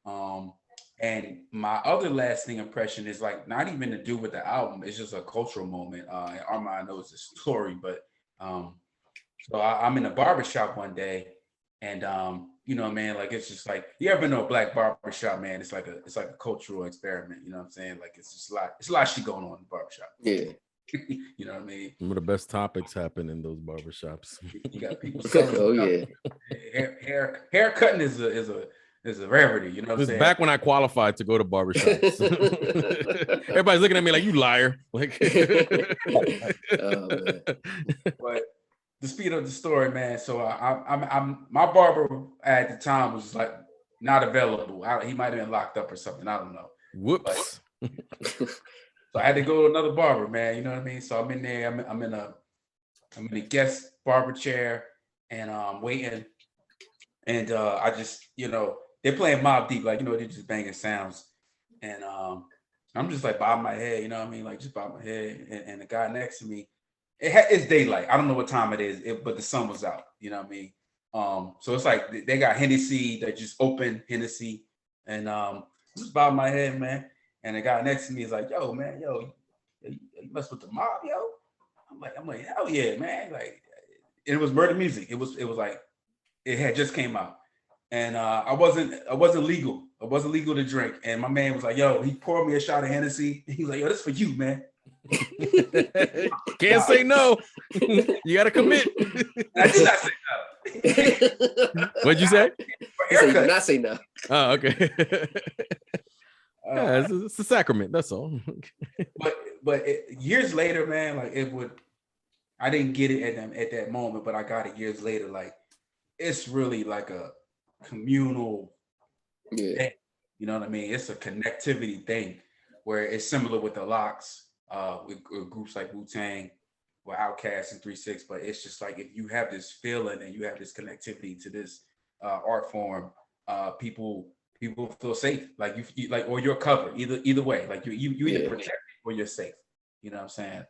And my other lasting impression is like not even to do with the album, it's just a cultural moment. And Armond knows the story, but so I'm in a barbershop one day, and man, like it's just like you ever been to a black barbershop, man? It's like a cultural experiment, you know what I'm saying? Like it's a lot of shit going on in the barbershop. Yeah. You know what I mean? Some of the best topics happen in those barbershops. You got people hair cutting is a rarity, you know what I'm saying? Back when I qualified to go to barbershops. Everybody's looking at me like, you liar. Like but the speed of the story, man. So I'm my barber at the time was like not available. He might have been locked up or something. I don't know. Whoops. So I had to go to another barber, man. You know what I mean? So I'm in there. I'm in a guest barber chair, and I'm waiting. And I just, they're playing Mobb Deep, like they're just banging sounds, and I'm just like bobbing my head, you know what I mean? Like just bobbing my head, and the guy next to me, it's daylight. I don't know what time it is, but the sun was out. You know what I mean? So it's like they got Hennessy, they just open Hennessy, and just bob my head, man. And the guy next to me is like, yo, man, you mess with the mob, yo. I'm like, hell yeah, man. Like, it was Murda Muzik. It was like it had just came out. And I wasn't legal. I wasn't legal to drink. And my man was like, yo, he poured me a shot of Hennessy. He was like, yo, this is for you, man. Can't say no. You gotta commit. I did not say no. What'd you say? He said, you did not say no. Oh, okay. Yeah, it's a sacrament. That's all. but years later, man, like I didn't get it at that moment, but I got it years later. Like, it's really like a communal thing. You know what I mean? It's a connectivity thing where it's similar with the Locks, with groups like Wu-Tang or Outkast and 3-6, but it's just like if you have this feeling and you have this connectivity to this art form, people feel safe, like you like, or you're covered either way. Like you either protected or you're safe. You know what I'm saying?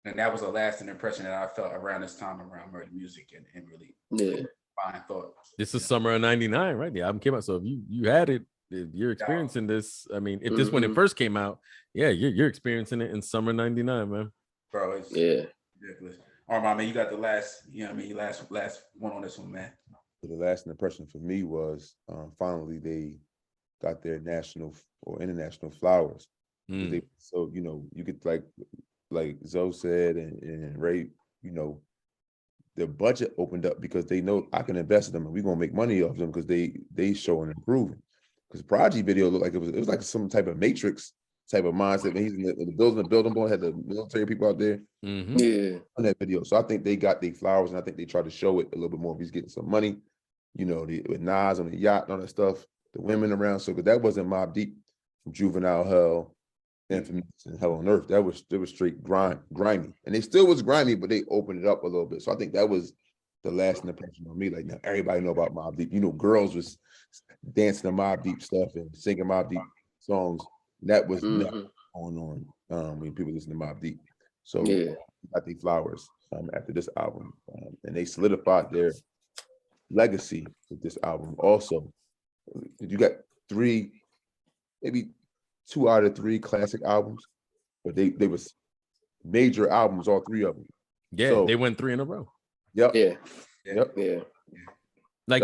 And that was a lasting impression that I felt around this time around Murda Muzik and really fine thought. This is summer of '99, right? The album came out. So if you had it, if you're experiencing this. I mean, if this when it first came out, you're experiencing it in summer '99, man. Bro, it's ridiculous. Armond, man, you got the last, you know what I mean, last one on this one, man. The last impression for me was finally they got their national or international flowers. So, you know, you get like Zoe said and Ray, you know, their budget opened up because they know I can invest in them and we're gonna make money off them because they show and improving. Because the Prodigy video looked like it was like some type of Matrix type of mindset. When he's in the building boy, had the military people out there. On that video. So I think they got their flowers and I think they tried to show it a little bit more. If he's getting some money, you know, with Nas on the yacht and all that stuff, the women around. So because that wasn't Mobb Deep from Juvenile Hell, Infamous, and Hell on Earth. That was straight grimy. And they still was grimy, but they opened it up a little bit. So I think that was the last impression on me. Like, now everybody know about Mobb Deep. You know, girls was dancing to Mobb Deep stuff and singing Mobb Deep songs. That was never going on when people listen to Mobb Deep. So I think flowers after this album. And they solidified their legacy with this album. Also, you got maybe 2 out of 3 classic albums, but they was major albums, all 3 of them. Yeah, so, they went 3 in a row. Yep. Like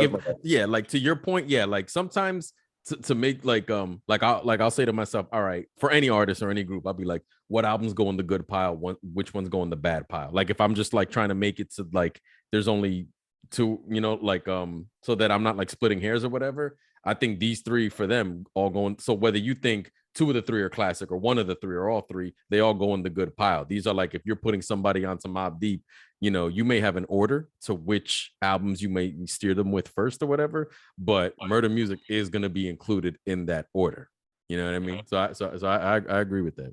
like to your point, like sometimes to make I'll say to myself, all right, for any artist or any group, I'll be like, what albums go in the good pile? Which ones go in the bad pile? Like if I'm just like trying to make it to like there's only 2, you know, like so that I'm not like splitting hairs or whatever. I think these 3 for them all going. So whether you think 2 of the 3 are classic or 1 of the 3 or all 3, they all go in the good pile. These are like if you're putting somebody onto Mobb Deep, you know, you may have an order to which albums you may steer them with first or whatever, but Murda Muzik is going to be included in that order. You know what I mean? So I agree with that.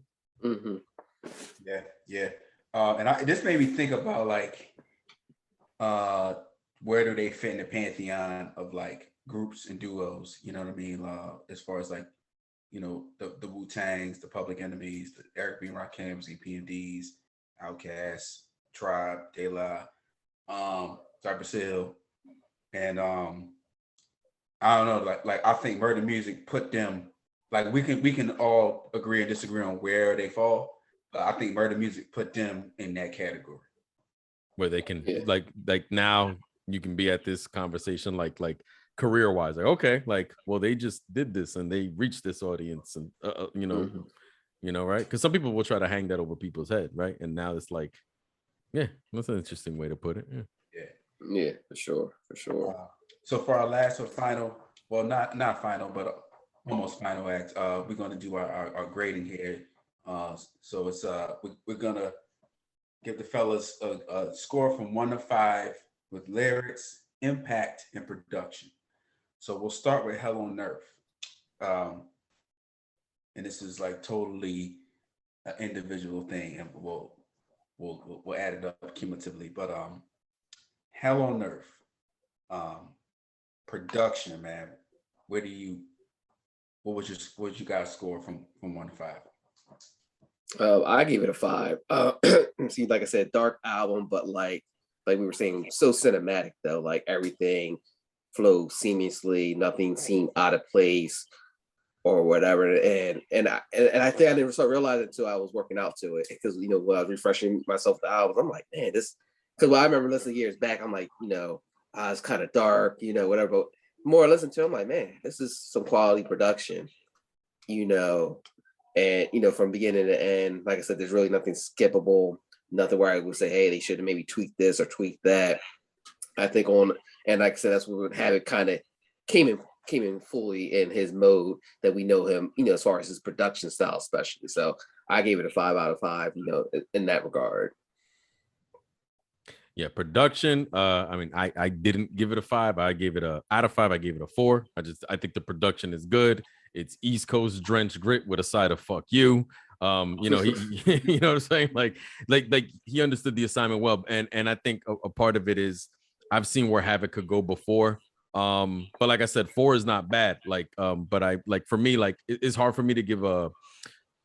And this made me think about like where do they fit in the pantheon of like groups and duos? You know what I mean? As far as like, you know, the Wu-Tangs, the Public Enemies, the Eric B. Rakims, EPMDs, Outkast, Tribe, De La, Cypress Hill, and I don't know, like I think Murda Muzik put them, like we can all agree and disagree on where they fall, but I think Murda Muzik put them in that category where they can like now you can be at this conversation like career wise, like okay, like well they just did this and they reached this audience and you know right, because some people will try to hang that over people's head, right? And now it's like that's an interesting way to put it. For sure So for our last or final, well not final but almost final act, we're going to do our grading here. So it's we're gonna give the fellas a score from 1 to 5 with lyrics, impact, and production. So we'll start with Hell on Earth. And this is like totally an individual thing, and we'll add it up cumulatively. But Hell on Earth, production, man. What would you guys score from 1 to 5? I give it a 5. See, like I said, dark album, but like like we were saying, so cinematic though. Like everything flowed seamlessly, nothing seemed out of place or whatever. And I think I didn't start realizing until I was working out to it, because when I was refreshing myself the albums, I'm like, man, this, because I remember listening years back, I'm like, it's kind of dark, whatever. But more I listen to, I'm like, man, this is some quality production, and from beginning to end, like I said, there's really nothing skippable, nothing where I would say, hey, they should have maybe tweaked this or tweaked that. I think and like I said, that's what we would have it kind of came in fully in his mode that we know him, as far as his production style, especially. So I gave it a 5 out of 5, in that regard. Yeah, production. I didn't give it a 5. I gave it out of 5. I gave it a 4. I think the production is good. It's East Coast drenched grit with a side of fuck you. He you know what I'm saying? Like he understood the assignment well. And I think a part of it is I've seen where Havoc could go before. But like I said, 4 is not bad. But I for me, it's hard for me to give a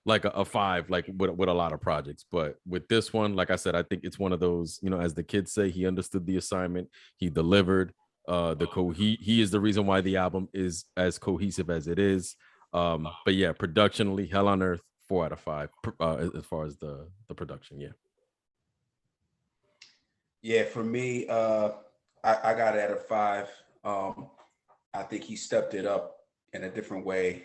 5 with a lot of projects. But with this one, like I said, I think it's one of those, as the kids say, he understood the assignment, he delivered. He is the reason why the album is as cohesive as it is. But yeah, productionally, Hell on Earth, 4 out of 5 as far as the production. Yeah, for me, I got it at a 5. I think he stepped it up in a different way.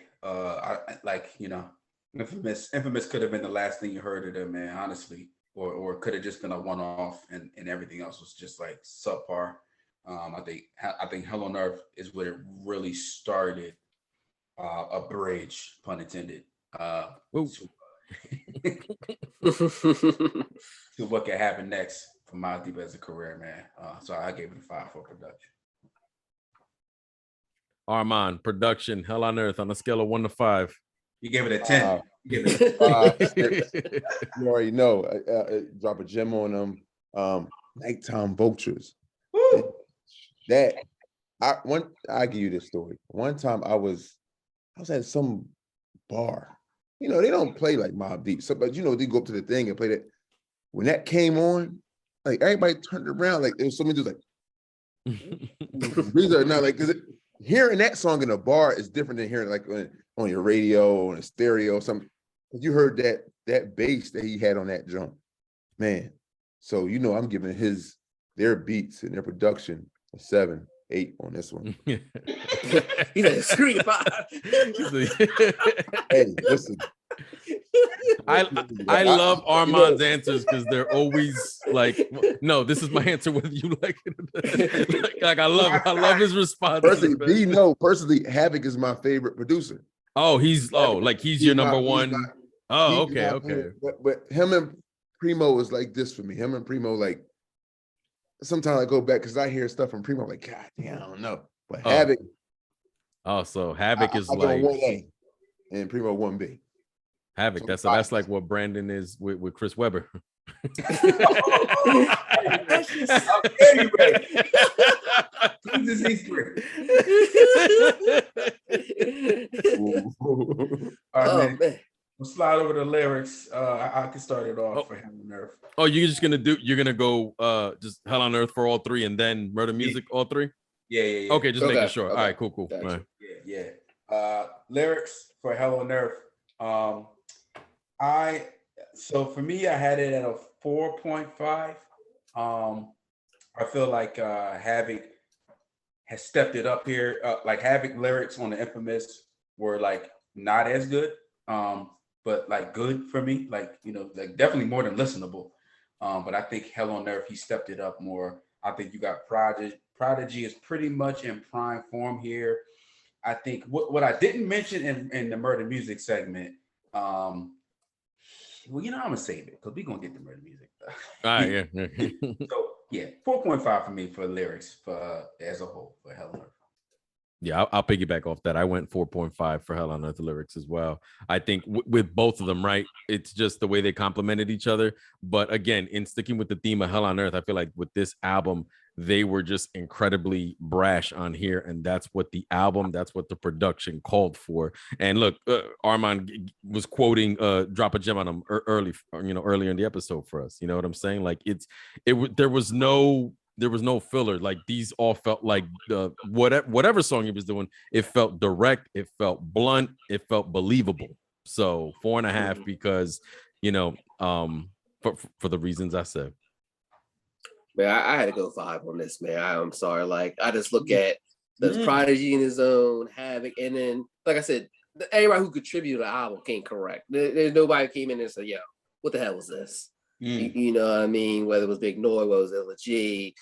Infamous could have been the last thing you heard of him, man, honestly, or could have just been a one-off, and everything else was just like subpar. I think Hell on Earth is where it really started a bridge, pun intended, to what can happen next for Mobb Deep as a career, man. So I gave it a 5 for production. Armond, production, Hell on Earth on a scale of 1 to 5. You gave it a 10. You already know. Drop a gem on them. Nighttime Vultures. Woo! I give you this story. One time I was at some bar. They don't play like Mobb Deep. So, but they go up to the thing and play that. When that came on, like everybody turned around, like there was so many dudes like these are not like, because hearing that song in a bar is different than hearing like on your radio or on a stereo or something. You heard that bass that he had on that drum, man. So I'm giving their beats and their production a 7, 8 on this one. He's like, screw you, 5. Hey, listen. I love Armand's answers because they're always like, no, this is my answer whether you like it. I love his response. Personally, Havoc is my favorite producer. Oh, he's your number one. Okay. But him and Primo is like this for me. Him and Primo, like, sometimes I go back because I hear stuff from Primo, like, God damn, I don't know. But Havoc. Oh, so Havoc is I like 1A and Primo 1B. Havoc. So that's like what Brandon is with Chris Webber. Man. We'll slide over the lyrics. I can start it off for Hell on Earth. Oh, you're gonna go just Hell on Earth for all 3 and then Murda Muzik all 3? Yeah. Okay, just making sure. Okay. All right, cool. Gotcha. Right. Yeah. Lyrics for Hell on Earth. So for me, I had it at a 4.5. I feel like Havoc has stepped it up here. Like Havoc lyrics on the Infamous were like not as good, but like good for me. Like like definitely more than listenable. But I think Hell on Earth, he stepped it up more. I think you got Prodigy. Prodigy is pretty much in prime form here. I think what I didn't mention in the Murda Muzik segment. Well, I'm gonna save it because we're gonna get the Murda Muzik. All right, yeah. So yeah, 4.5 for me for lyrics for as a whole for Hell on Earth. Yeah, I'll piggyback off that. I went 4.5 for Hell on Earth lyrics as well. I think with both of them, right? It's just the way they complemented each other. But again, in sticking with the theme of Hell on Earth, I feel like with this album, they were just incredibly brash on here, and that's what the production called for. And look, Armond was quoting Drop a Gem on him earlier in the episode for us. You know what I'm saying? Like there was no filler. Like these all felt like whatever song he was doing, it felt direct, it felt blunt, it felt believable. So 4.5 because for the reasons I said. Man, I had to go 5 on this, man. I'm sorry. Like, I just look at the Prodigy in his own, Havoc, and then, like I said, everybody who contributed to the album came correct. There's nobody who came in and said, yo, what the hell was this? You know what I mean? Whether it was Big Noy, whether it was LG,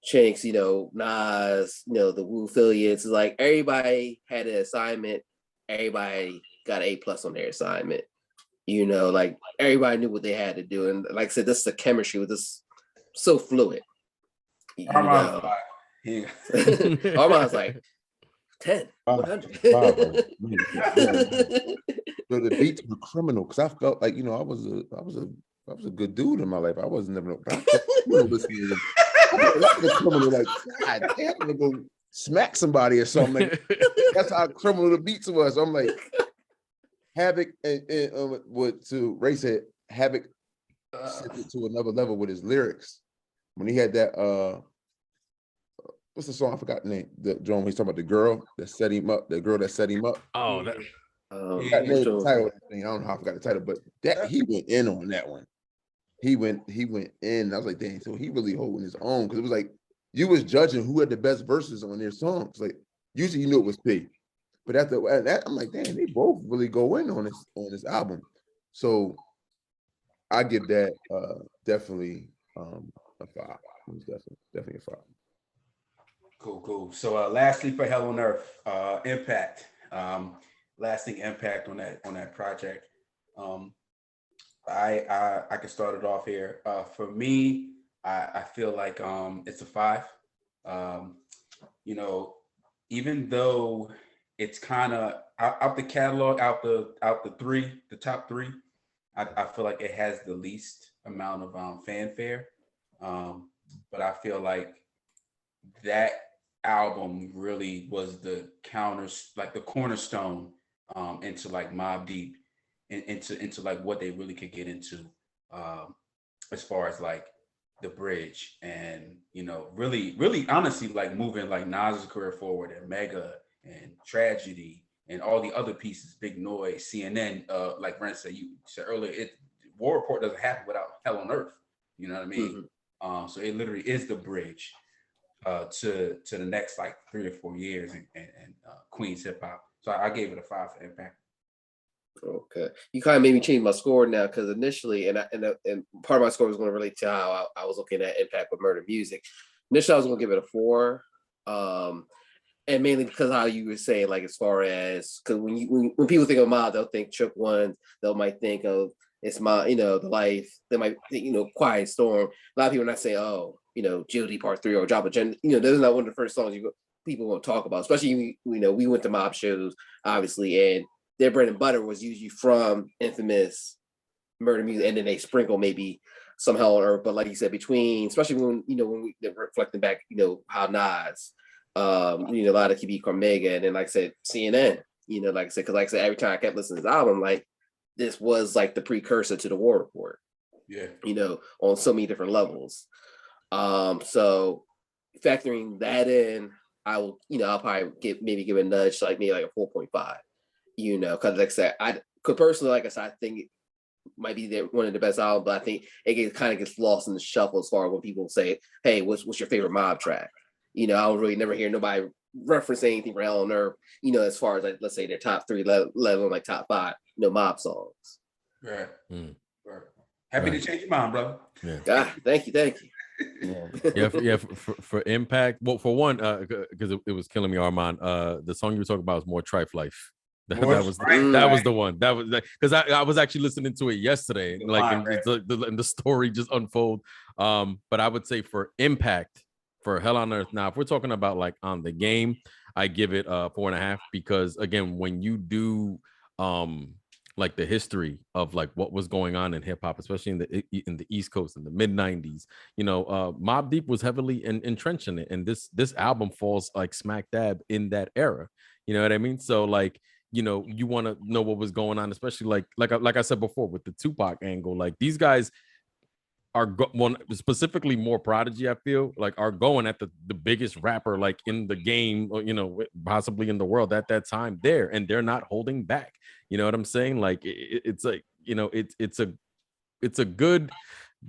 Chinks, Nas, the Wu affiliates. Like, everybody had an assignment. Everybody got an A+ on their assignment. Like everybody knew what they had to do. And like I said, this is the chemistry with this so fluid. Armand's like 10, 100. The beats were criminal because I felt like, I was a good dude in my life. I wasn't never listening to criminal, like, God damn, I'm gonna go smack somebody or something. Like, that's how criminal the beats was. I'm like, Havoc and what to Ray said, Havoc sent it to another level with his lyrics. When he had that what's the song? I forgot the name. The John, he's talking about the girl that set him up, the girl that set him up. Oh, that the title. I don't know how I forgot the title, but that he went in on that one. He went in. I was like, dang, so he really holding his own, because it was like you was judging who had the best verses on their songs. Like usually you knew it was P. But after that, I'm like, damn, they both really go in on this album. So I give that definitely a 5. It was definitely a 5. Cool. So lastly, for Hell on Earth, impact, lasting impact on that project. I can start it off here. For me, I feel like it's a 5. Even though it's kind of out the catalog, out the top three, I feel like it has the least amount of fanfare. But I feel like that album really was the cornerstone into like Mobb Deep, and into like what they really could get into as far as like the bridge, and really honestly like moving like Nas's career forward, and Mega and Tragedy and all the other pieces, Big Noise, CNN, like Brent said, you said earlier, War Report doesn't happen without Hell on Earth. You know what I mean? So it literally is the bridge to the next like 3 or 4 years and Queens hip hop. So I gave it a 5 for impact. Okay, you kind of made me change my score now, because initially, and part of my score was going to relate to how I was looking at impact with Murda Muzik. Initially, I was going to give it a 4, and mainly because how you were saying, like, as far as, because when people think of Mob, they'll think Trip One, might think of it's my the Life, they might think Quiet Storm. A lot of people not say, oh, GOD Part 3 or Drop a Gem. This is not one of the first songs people won't talk about, especially we went to Mob shows obviously, and their bread and butter was usually from Infamous, Murda Muzik, and then they sprinkle maybe some Hell on Earth. But like you said, between, especially when we reflecting back, how Nas, a lot of Kibik Cormega, and then like I said, CNN, like I said, because like I said, every time I kept listening to this album, like this was like the precursor to the War Report. Yeah. On so many different levels. So factoring that in, I will, I'll probably give a nudge, like maybe like a 4.5. Because like I said, could personally, like I said, I think it might be one of the best albums, but I think it kind of gets lost in the shuffle as far as when people say, "Hey, what's your favorite Mob track?" I don't really never hear nobody reference anything for Hell on Earth. Let's far as like, let's say their top 3 level, like top 5, Mob songs. Right. Right. Happy to change your mind, brother. Yeah. Thank you. Yeah. For impact. Well, for one, because it was killing me, Armand. The song you were talking about was More Trife Life. That was the one. That was because I was actually listening to it yesterday, and the story just unfold. But I would say for impact, for Hell on Earth. Now, if we're talking about like on the game, I give it 4.5, because again, when you do like the history of like what was going on in hip hop, especially in the East Coast in the mid 90s. Mobb Deep was heavily entrenched in it, and this album falls like smack dab in that era. You know what I mean? So like, you want to know what was going on, especially like I said before with the Tupac angle. Like these guys are one specifically more Prodigy, I feel like, are going at the biggest rapper like in the game, or possibly in the world at that time there, and they're not holding back. You know what I'm saying? Like it's like, it's a good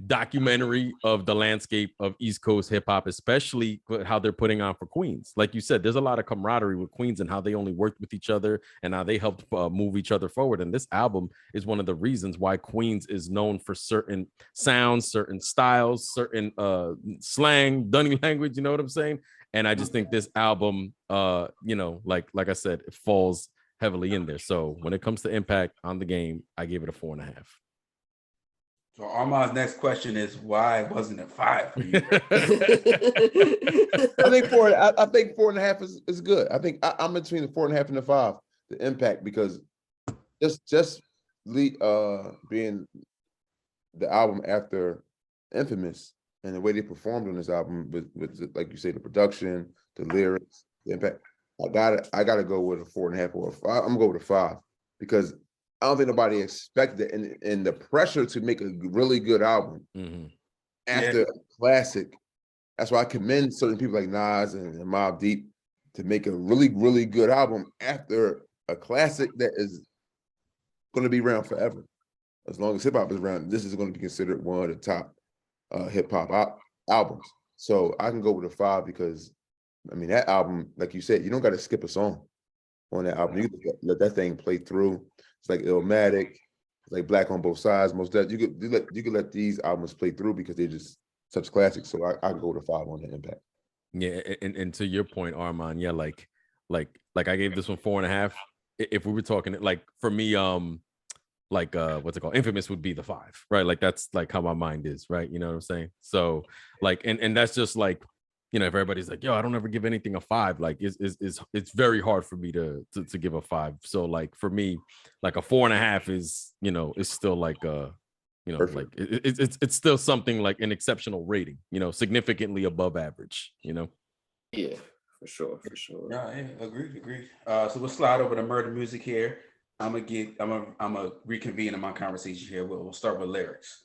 documentary of the landscape of East Coast hip hop, especially how they're putting on for Queens. Like you said, there's a lot of camaraderie with Queens and how they only worked with each other and how they helped move each other forward. And this album is one of the reasons why Queens is known for certain sounds, certain styles, certain slang, dunny language. You know what I'm saying? And I just think this album, like I said, it falls heavily in there. So when it comes to impact on the game, I gave it a 4.5. So Armand's next question is, why wasn't it 5 for you? I think 4.5 is good. I think I'm between the 4.5 and the 5. The impact, because just being the album after Infamous and the way they performed on this album with like you say, the production, the lyrics, the impact. I gotta go with a 4.5 or a 5. I'm gonna go with a 5 because I don't think nobody expected it, and the pressure to make a really good album after a classic. That's why I commend certain people like Nas and Mobb Deep to make a really, really good album after a classic that is going to be around forever. As long as hip hop is around, this is going to be considered one of the top hip hop albums. So I can go with a 5 because, I mean, that album, like you said, you don't got to skip a song on that album. You can let that thing play through. It's like Illmatic, it's like Black on Both Sides. Most of that you could let these albums play through because they're just such classics. So I go to 5 on the impact. Yeah, and to your point, Armand, yeah, like I gave this one 4.5. If we were talking like for me, what's it called? Infamous would be the 5, right? Like that's like how my mind is, right? You know what I'm saying? So like, and that's just like, if everybody's like, yo, I don't ever give anything a 5, like it's very hard for me to give a 5. So like for me, like a 4.5 is, is still like Perfect. like it's still something like an exceptional rating, significantly above average, Yeah, for sure. Yeah, agreed. So we'll slide over to Murda Muzik here. I'm gonna reconvene in my conversation here. We'll start with lyrics.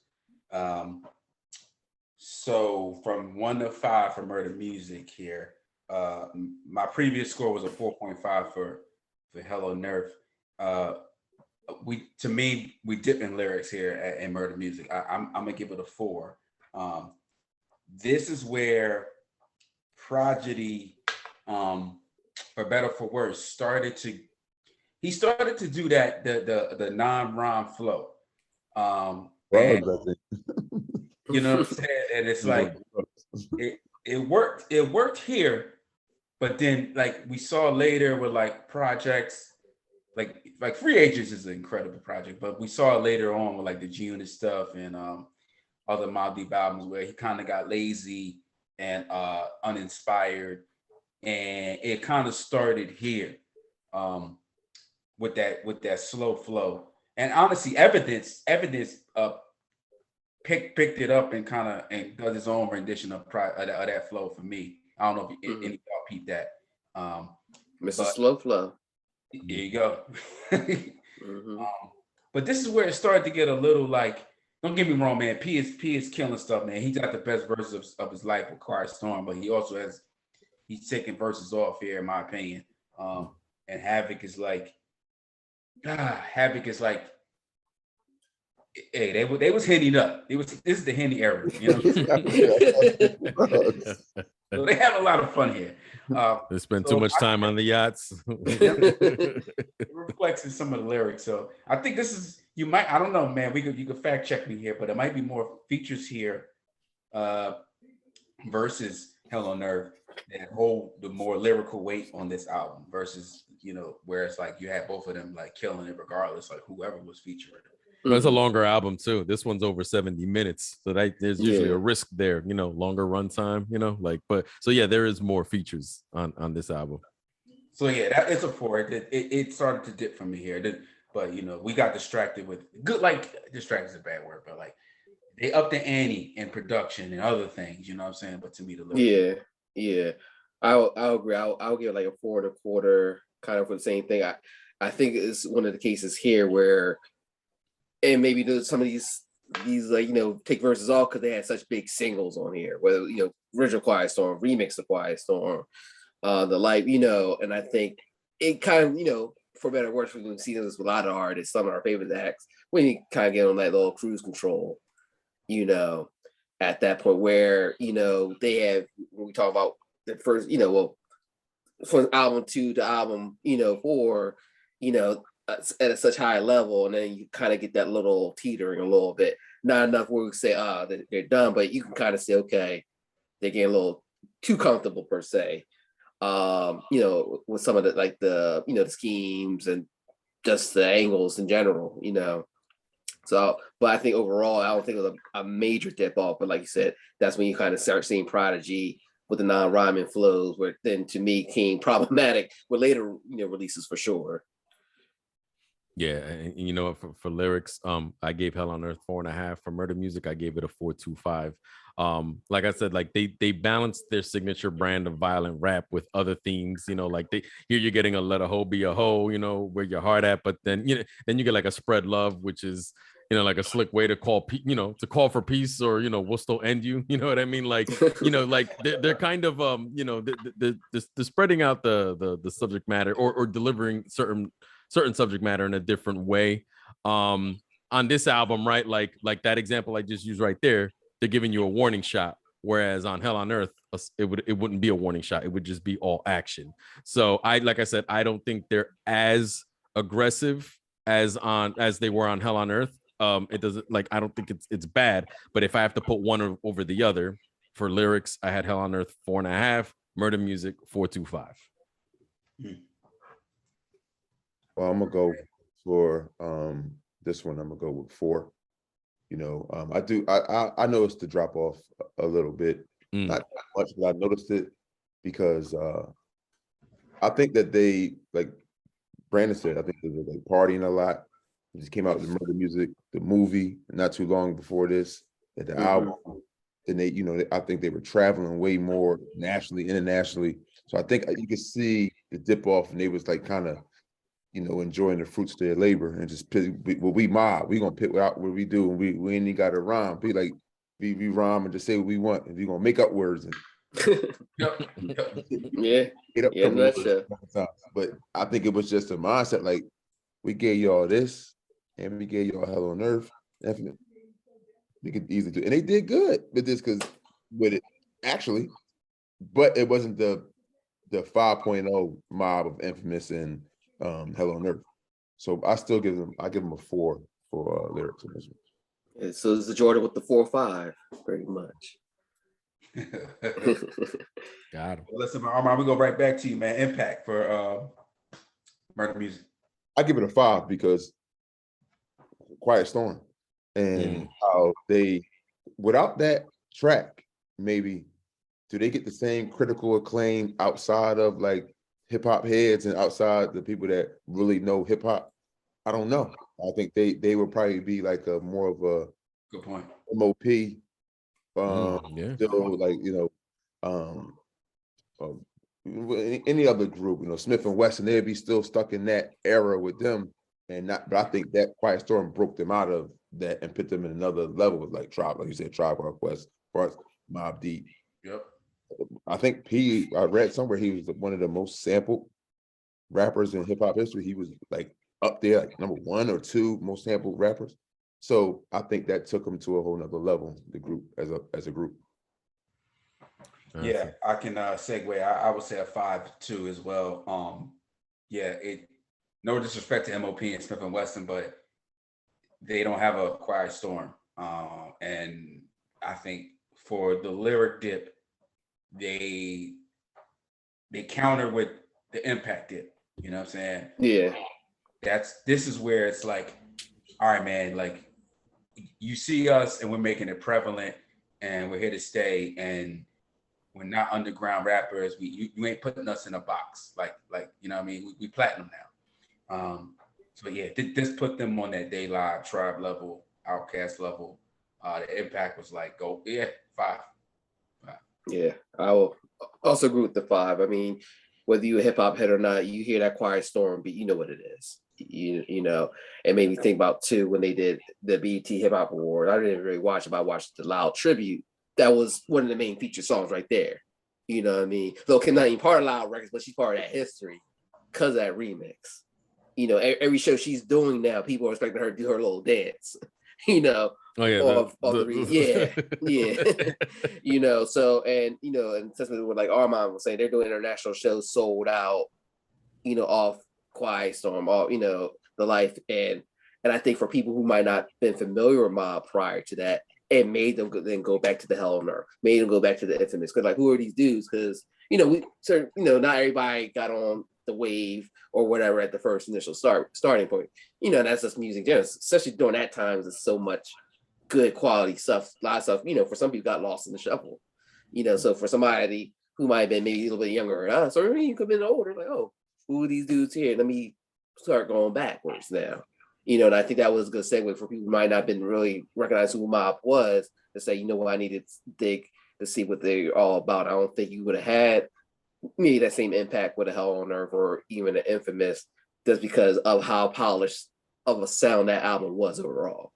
So from 1 to 5 for Murda Muzik here, my previous score was a 4.5 for Hell on Earth. We dip in lyrics here in Murda Muzik. I'm gonna give it a 4. This is where Prodigy, for better or for worse, started to do that the non-rhyme flow. You know what I'm saying? And it's like it worked here, but then like we saw later with like projects like Free Agents is an incredible project, but we saw it later on with like the G-Unit stuff and other Mobb Deep albums where he kind of got lazy and uninspired, and it kind of started here with that slow flow. And honestly, evidence picked it up and does his own rendition of that flow for me. I don't know if any of y'all peeped that. Mr. Slow Flow. Here you go. But this is where it started to get a little like, don't get me wrong, man. P is killing stuff, man. He's got the best verses of his life with Quiet Storm, but he's taking verses off here, in my opinion. And Havoc is like, hey, they was henning up. This is the Henny era, you know. So they have a lot of fun here. They spend too much time on the yachts. It reflects in some of the lyrics. So I think this is, I don't know, man. You could fact check me here, but it might be more features here versus Hell on Earth that hold the more lyrical weight on this album versus, where it's like you had both of them like killing it regardless, like whoever was featuring. It's a longer album too. This one's over 70 minutes, so there's usually a risk there, longer run time, but so yeah, there is more features on this album. So yeah, that is a 4. It started to dip for me here. But you know, we got distracted with good, like distracted is a bad word, but like they upped the ante in production and other things, you know what I'm saying? But to me, the lyrics. Yeah. I'll agree. I'll give it like a 4.25, kind of for the same thing. I think it's one of the cases here where, and maybe there's some of these like, you know, take verses off because they had such big singles on here, whether, you know, original Quiet Storm, remix of Quiet Storm, the light, you know, and I think it kind of, you know, for better or worse, we've seen this with a lot of artists, some of our favorite acts, when you kind of get on that little cruise control, you know, at that point where, you know, they have, when we talk about the first, you know, well, from album 2 to album, you know, 4, you know, at a such high level, and then you kind of get that little teetering a little bit. Not enough where we say, they're done, but you can kind of say, okay, they're getting a little too comfortable per se. You know, with some of the, like the, you know, the schemes and just the angles in general, you know. So, but I think overall, I don't think it was a major dip off. But like you said, that's when you kind of start seeing Prodigy with the non-rhyming flows, where then to me came problematic with later, you know, releases for sure. Yeah, and you know, for lyrics, I gave Hell on Earth 4.5. For Murda Muzik, I gave it a 4.25. Like I said, like they balanced their signature brand of violent rap with other themes. You know, like here you're getting a let a hoe be a hoe, you know, where your heart at, but then then you get like a spread love, which is, you know, like a slick way to call to call for peace, or, you know, we'll still end you. You know what I mean? Like, you know, like they're kind of you know, the spreading out the subject matter, or delivering certain subject matter in a different way. On this album, right? Like that example I just used right there, they're giving you a warning shot. Whereas on Hell on Earth, it wouldn't be a warning shot. It would just be all action. So like I said, I don't think they're as aggressive as they were on Hell on Earth. It doesn't, like, I don't think it's bad, but if I have to put one over the other for lyrics, I had Hell on Earth 4.5, Murda Muzik 4.25. Well, I'm gonna go for this one. I'm gonna go with 4. You know, I noticed the drop off a little bit, not much, but I noticed it because I think that they, like Brandon said, I think they were like partying a lot. It just came out with the Murda Muzik, the movie, not too long before this, at the album. Then they, you know, I think they were traveling way more nationally, internationally. So I think you could see the dip off, and they was like kind of, you know, enjoying the fruits of their labor, and just we mob. We gonna pick out what we do, and we ain't even got to rhyme. Be like, we rhyme and just say what we want, and we gonna make up words. And yeah, nutshell. But I think it was just a mindset. Like, we gave y'all this, and we gave y'all Hell on Earth. Definitely, we could easily do, and they did good with this with it actually, but it wasn't the 5.0 mob of Infamous and Hell on Earth. So I still give them a 4 for lyrics in this one. Yeah, so it's the Jordan with the 4.5, pretty much. Got him. Well, listen, Armond, we go right back to you, man. Impact for Murda Muzik. I give it a 5 because Quiet Storm, and how they, without that track, maybe do they get the same critical acclaim outside of like hip hop heads and outside the people that really know hip hop? I don't know. I think they would probably be like a more of a Good point. MOP, Yeah. still, like, you know, any other group, you know, Smith and Wesson, they'd be still stuck in that era with them, and not. But I think that Quiet Storm broke them out of that and put them in another level with like Tribe, like you said, Tribe Called Quest, Mobb Deep. Yep. I think I read somewhere he was one of the most sampled rappers in hip hop history. He was like up there, like number 1 or 2 most sampled rappers. So I think that took him to a whole nother level, the group as a group. Yeah, I can segue. I would say a 5 too as well. Yeah, no disrespect to MOP and Smith and Wesson, but they don't have a Quiet Storm. And I think for the lyric dip, they counter with the impact dip. You know what I'm saying? Yeah. This is where it's like, all right, man, like you see us and we're making it prevalent and we're here to stay, and we're not underground rappers. You ain't putting us in a box. Like, you know what I mean? We platinum now. So yeah, this put them on that Day Live Tribe level, Outcast level. The impact was like, go, yeah, 5. Yeah, I will also agree with the 5. I mean, whether you're a hip hop head or not, you hear that Quiet Storm beat, you know what it is. You know, it made me think about too when they did the BET Hip Hop Award. I didn't really watch it, but I watched the Loud tribute. That was one of the main feature songs right there. You know what I mean? Though Kim not even part of Loud Records, but she's part of that history because of that remix. You know, every show she's doing now, people are expecting her to do her little dance. You know, oh yeah, yeah. You know, so and you know, and especially with like Armond was saying, they're doing international shows sold out. You know, off Quiet Storm, all you know, the life and I think for people who might not been familiar with Mob prior to that, it made them then go back to the Hell on Earth, made them go back to the Infamous. Because like, who are these dudes? Because you know, not everybody got on the wave or whatever at the first initial starting point. You know, that's just music generally, especially during that time. There's so much good quality stuff, a lot of stuff. You know, for some people got lost in the shuffle. You know, so for somebody who might have been maybe a little bit younger than us, or you could have been older, like, oh, who are these dudes here? Let me start going backwards now. You know, and I think that was a good segue for people who might not have been really recognize who Mob was to say, you know what, I needed to dig to see what they're all about. I don't think you would have had maybe that same impact with a Hell on Earth or even an Infamous just because of how polished of a sound that album was overall.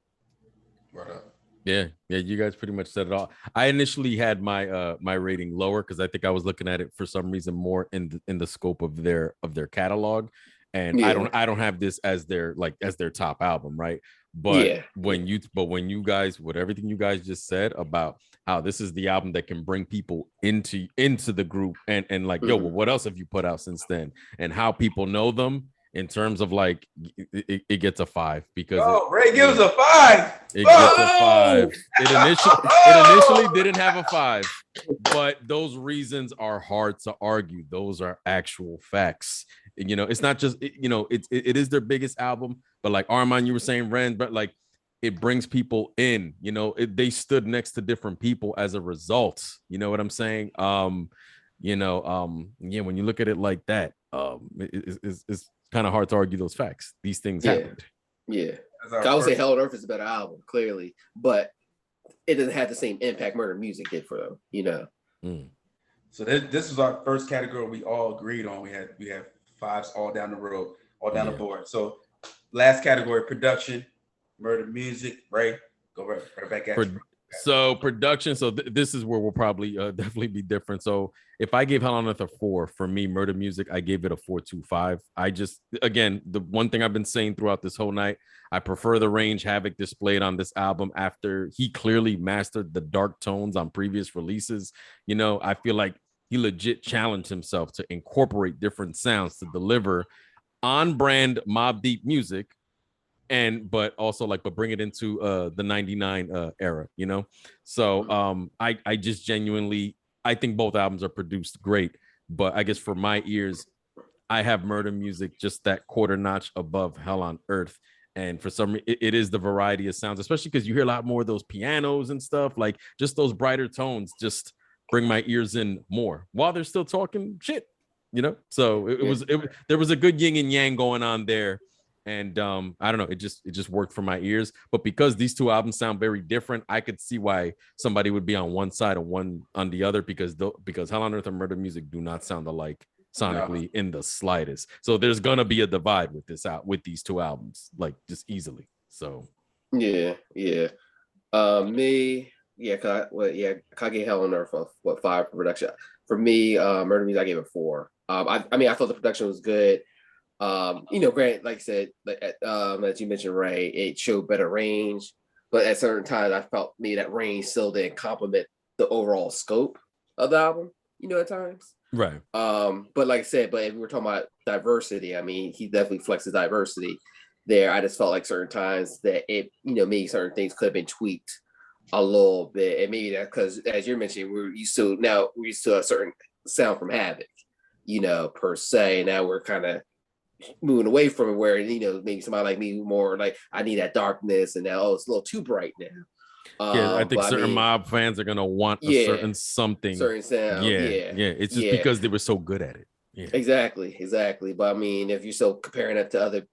Right up. Yeah, you guys pretty much said it all. I initially had my my rating lower because I think I was looking at it for some reason more in the scope of their catalog, and Yeah. I don't have this as their top album, right? But Yeah. when you guys, with everything you guys just said about how this is the album that can bring people into the group and like, yo, well, what else have you put out since then? And how people know them in terms of like, it gets a 5 because Ray gives a 5. It gets a 5. It initially didn't have a 5, but those reasons are hard to argue. Those are actual facts. You know, it's not just it is their biggest album, but like Armond, you were saying, Ren, but like it brings people in. You know, they stood next to different people as a result. You know what I'm saying? When you look at it like that, it's kind of hard to argue those facts. These things happened. Yeah. I would say Hell on Earth is a better album, clearly, but it doesn't have the same impact Murda Muzik did for them, you know. So this was our first category we all agreed on. We had 5s all down the road, all down the board. So last category, production, Murda Muzik, Ray, go right back at you. So production, this is where we'll probably definitely be different. So if I gave Hell on Earth a 4, for me, Murda Muzik, I gave it a 4.25. I just, again, the one thing I've been saying throughout this whole night, I prefer the range Havoc displayed on this album after he clearly mastered the dark tones on previous releases. You know, I feel like he legit challenged himself to incorporate different sounds to deliver on-brand Mobb Deep music, but bring it into the 99 era, you know. So I just genuinely, I think both albums are produced great, but I guess for my ears, I have Murda Muzik just that quarter notch above Hell on Earth. And for some reason, it is the variety of sounds, especially because you hear a lot more of those pianos and stuff, like just those brighter tones just bring my ears in more while they're still talking shit, you know. So there was a good yin and yang going on there. And I don't know, it just worked for my ears. But because these two albums sound very different, I could see why somebody would be on one side and one on the other, because Hell on Earth and Murda Muzik do not sound alike sonically in the slightest. So there's gonna be a divide with these two albums, like just easily. So I gave Hell on Earth a 5 for production. For me, Murda Muzik, I gave it 4. I thought the production was good. Granted, like I said, as you mentioned, Ray, it showed better range, but at certain times I felt maybe that range still didn't complement the overall scope of the album, you know, at times. Right. But like I said, if we were talking about diversity, I mean, he definitely flexes diversity there. I just felt like certain times that it, maybe certain things could have been tweaked a little bit. And maybe that because, as you're mentioning, we're used to a certain sound from Havoc, per se. And now we're kind of moving away from it where, maybe somebody like me more like, I need that darkness, and now, it's a little too bright now. I think certain Mob fans are gonna want a certain something, certain sound. It's just because they were so good at it. Exactly. But I mean, if you're still comparing it to other,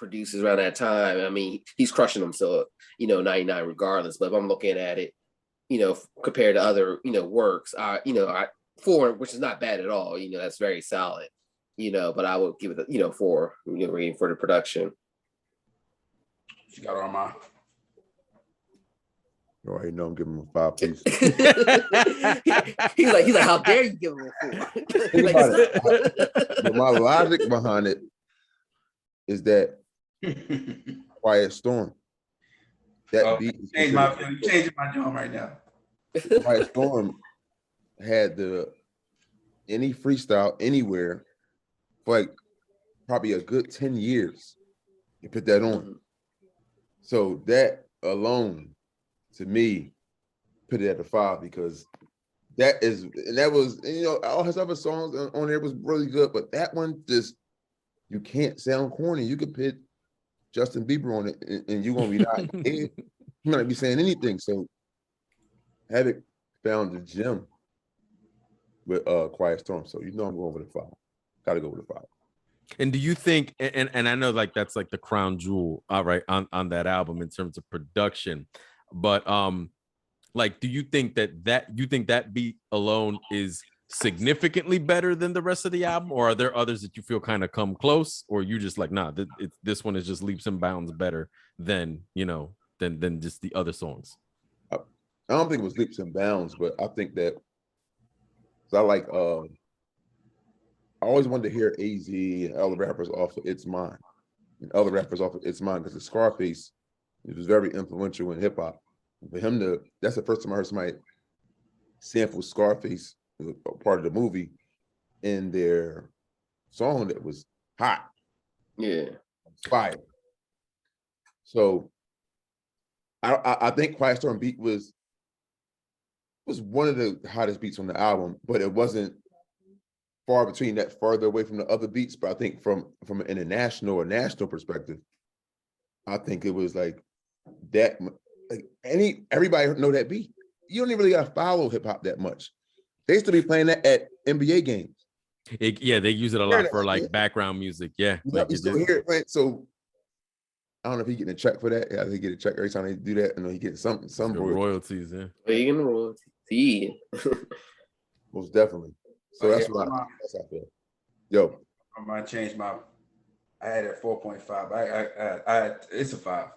producers around that time, I mean, he's crushing them. So, 99 regardless. But if I'm looking at it, compared to other, works, four, which is not bad at all. That's very solid. But I would give it, four, rating for the production. You got Armand. You already know I'm giving him a 5 piece. he's like, how dare you give him a 4? Think about it. But my logic behind it is that Quiet Storm. That beat is changing my joint right now. Quiet Storm had any freestyle anywhere for like probably a good 10 years. You put that on. So that alone, to me, put it at a 5 because that was all his other songs on there was really good, but that one just, you can't sound corny. You could put Justin Bieber on it and you're gonna be not you might not be saying anything. So Havoc found the gem with Quiet Storm. So I'm going with a 5. Gotta go with a 5. And do you think, and I know like that's like the crown jewel, right, on that album in terms of production, but like, do you think that beat alone is significantly better than the rest of the album, or are there others that you feel kind of come close, or you just like, nah, this one is just leaps and bounds better than than just the other songs? I don't think it was leaps and bounds, but I think that I like I always wanted to hear AZ and other rappers off of It's Mine because the Scarface, it was very influential in hip hop. For him that's the first time I heard somebody sample Scarface, part of the movie, in their song that was hot. Yeah. Fire. So I think Quiet Storm beat was one of the hottest beats on the album, but it wasn't far between that, farther away from the other beats. But I think from an international or national perspective, I think it was like that. Like everybody know that beat. You don't even really gotta follow hip hop that much. They used to be playing that at NBA games. They use it a lot for like background music. Yeah, You still hear it, right? So I don't know if he getting a check for that. Yeah, they get a check every time they do that. I know he getting some royalties. Yeah, getting royalties. Most definitely. So that's what I feel. Yo, I might change my. I had it 4.5. I it's a 5.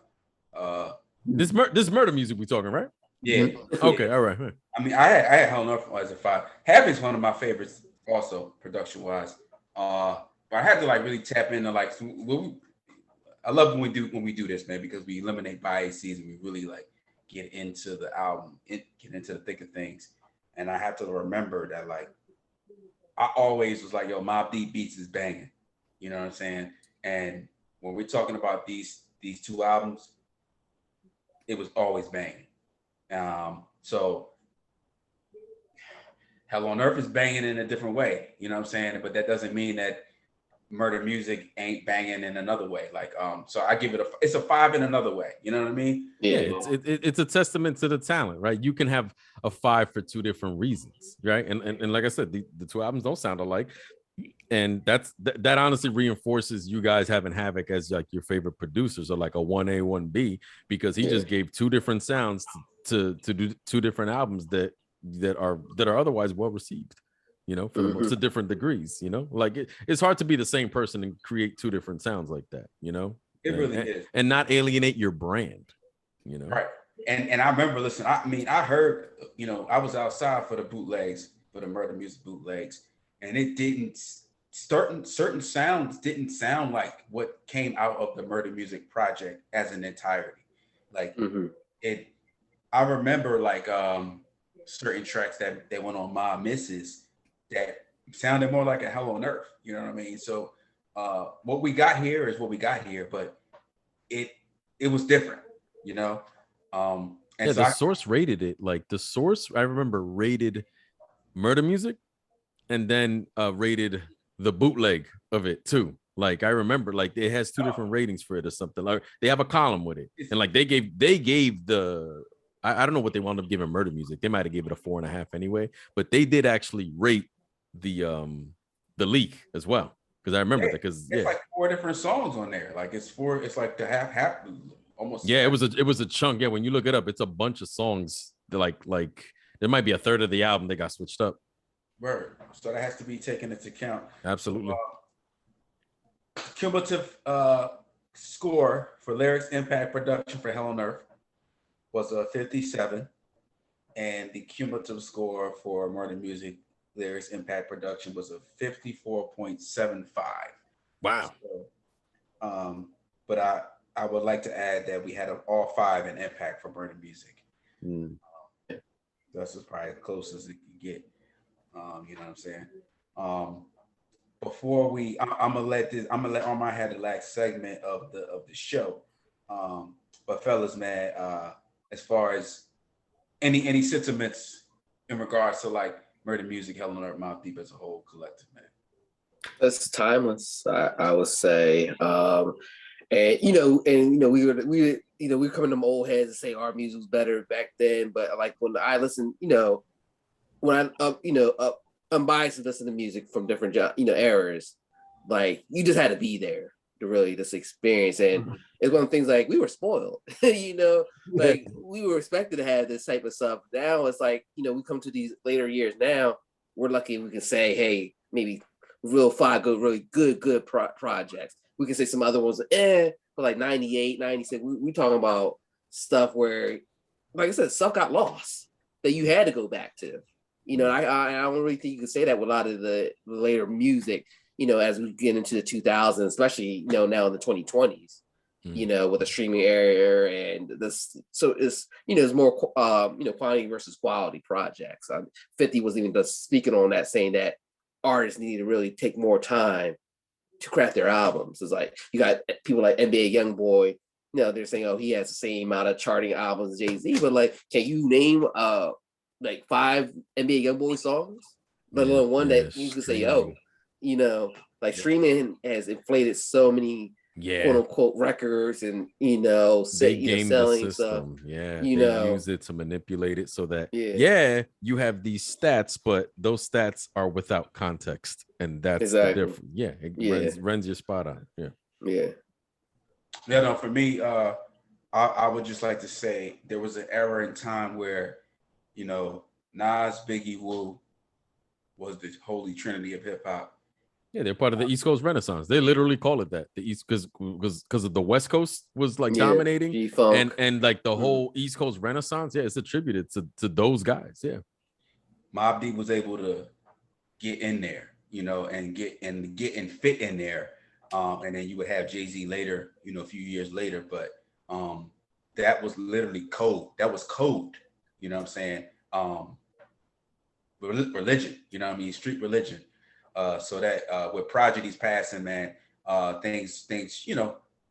This Murda Music we talking, right? Yeah. Okay. All right. I mean, I had Hell Enough as a 5. Havoc's one of my favorites, also production wise. But I had to like really tap into like. I love when we do this, man, because we eliminate biases and we really like get into the album, get into the thick of things. And I have to remember that like I always was like, yo, Mobb Deep beats is banging. You know what I'm saying? And when we're talking about these 2 albums, it was always banging. So Hell on Earth is banging in a different way, you know what I'm saying? But that doesn't mean that Murda Muzik ain't banging in another way. Like, so I give it it's a 5 in another way. You know what I mean? Yeah, it's a testament to the talent, right? You can have a 5 for 2 different reasons, right? And like I said, the 2 albums don't sound alike, and that honestly reinforces you guys having Havoc as like your favorite producers, or like a 1A 1B, because he just gave 2 different sounds to do 2 different albums that are otherwise well received. To different degrees, like it's hard to be the same person and create 2 different sounds like that, It really is. And not alienate your brand, Right. And I remember, listen, I heard, I was outside for the bootlegs, for the Murda Muzik bootlegs, and it didn't, certain sounds didn't sound like what came out of the Murda Muzik project as an entirety. Like I remember like certain tracks that they went on My Misses that sounded more like a Hell on Earth, you know what I mean? So what we got here is what we got here, but it was different, And yeah, so the Source rated it, like the Source, I remember, rated Murda Muzik and then rated the bootleg of it too. Like I remember, like it has 2 different ratings for it or something. Like they have a column with it, and like they gave the I don't know what they wound up giving Murda Muzik. They might have gave it a 4.5 anyway, but they did actually rate the leak as well. because I remember that. Because it's like 4 different songs on there. Like it's like the half almost. Yeah, it was a chunk. Yeah, when you look it up, it's a bunch of songs. That like there might be a third of the album that got switched up. Word. So that has to be taken into account. Absolutely. Cumulative score for lyrics, impact, production for Hell on Earth was a 57, and the cumulative score for Murda Muzik, lyrics, impact, production was a 54.75. Wow. So, but I would like to add that we had all 5 in impact for Murda Muzik. That's probably the closest it can get. You know what I'm saying? Before I'm gonna let Armond have the last segment of the show. But fellas, man, as far as any sentiments in regards to like Murda Muzik, Hell on Earth, Mobb Deep as a whole collective, man. That's timeless, I would say. And we were coming to old heads and say our music was better back then. But like when I listen, when I'm biased to listen to music from different eras, like you just had to be there to really just experience. And it's one of the things like we were spoiled, like we were expected to have this type of stuff. Now it's like, we come to these later years now, we're lucky we can say, hey, maybe real 5 really good projects. We can say some other ones, but like 98, 96, we talking about stuff where, like I said, stuff got lost that you had to go back to. I don't really think you can say that with a lot of the later music, as we get into the 2000s, especially, now in the 2020s, with the streaming era and this. So it's, it's more, quantity versus quality projects. 50 was even just speaking on that, saying that artists need to really take more time to craft their albums. It's like you got people like NBA YoungBoy, they're saying, oh, he has the same amount of charting albums as Jay-Z, but like, can you name like 5 NBA YoungBoy songs, let alone one that you can say, like streaming has inflated so many quote unquote records and they selling the system. stuff. They use it to manipulate it so that you have these stats, but those stats are without context, and that's the difference. It runs your spot on. No, for me, I would just like to say there was an era in time where Nas, Biggie, Wu was the holy trinity of hip hop. Yeah, they're part of the East Coast Renaissance. They literally call it that. The East, because of the West Coast was like dominating, and like the whole East Coast Renaissance. Yeah, it's attributed to those guys. Yeah, Mobb Deep was able to get in there, and get and fit in there, and then you would have Jay-Z later, a few years later, but that was literally code. That was code. You know what I'm saying? Religion, street religion. So that with Prodigy's passing, man, things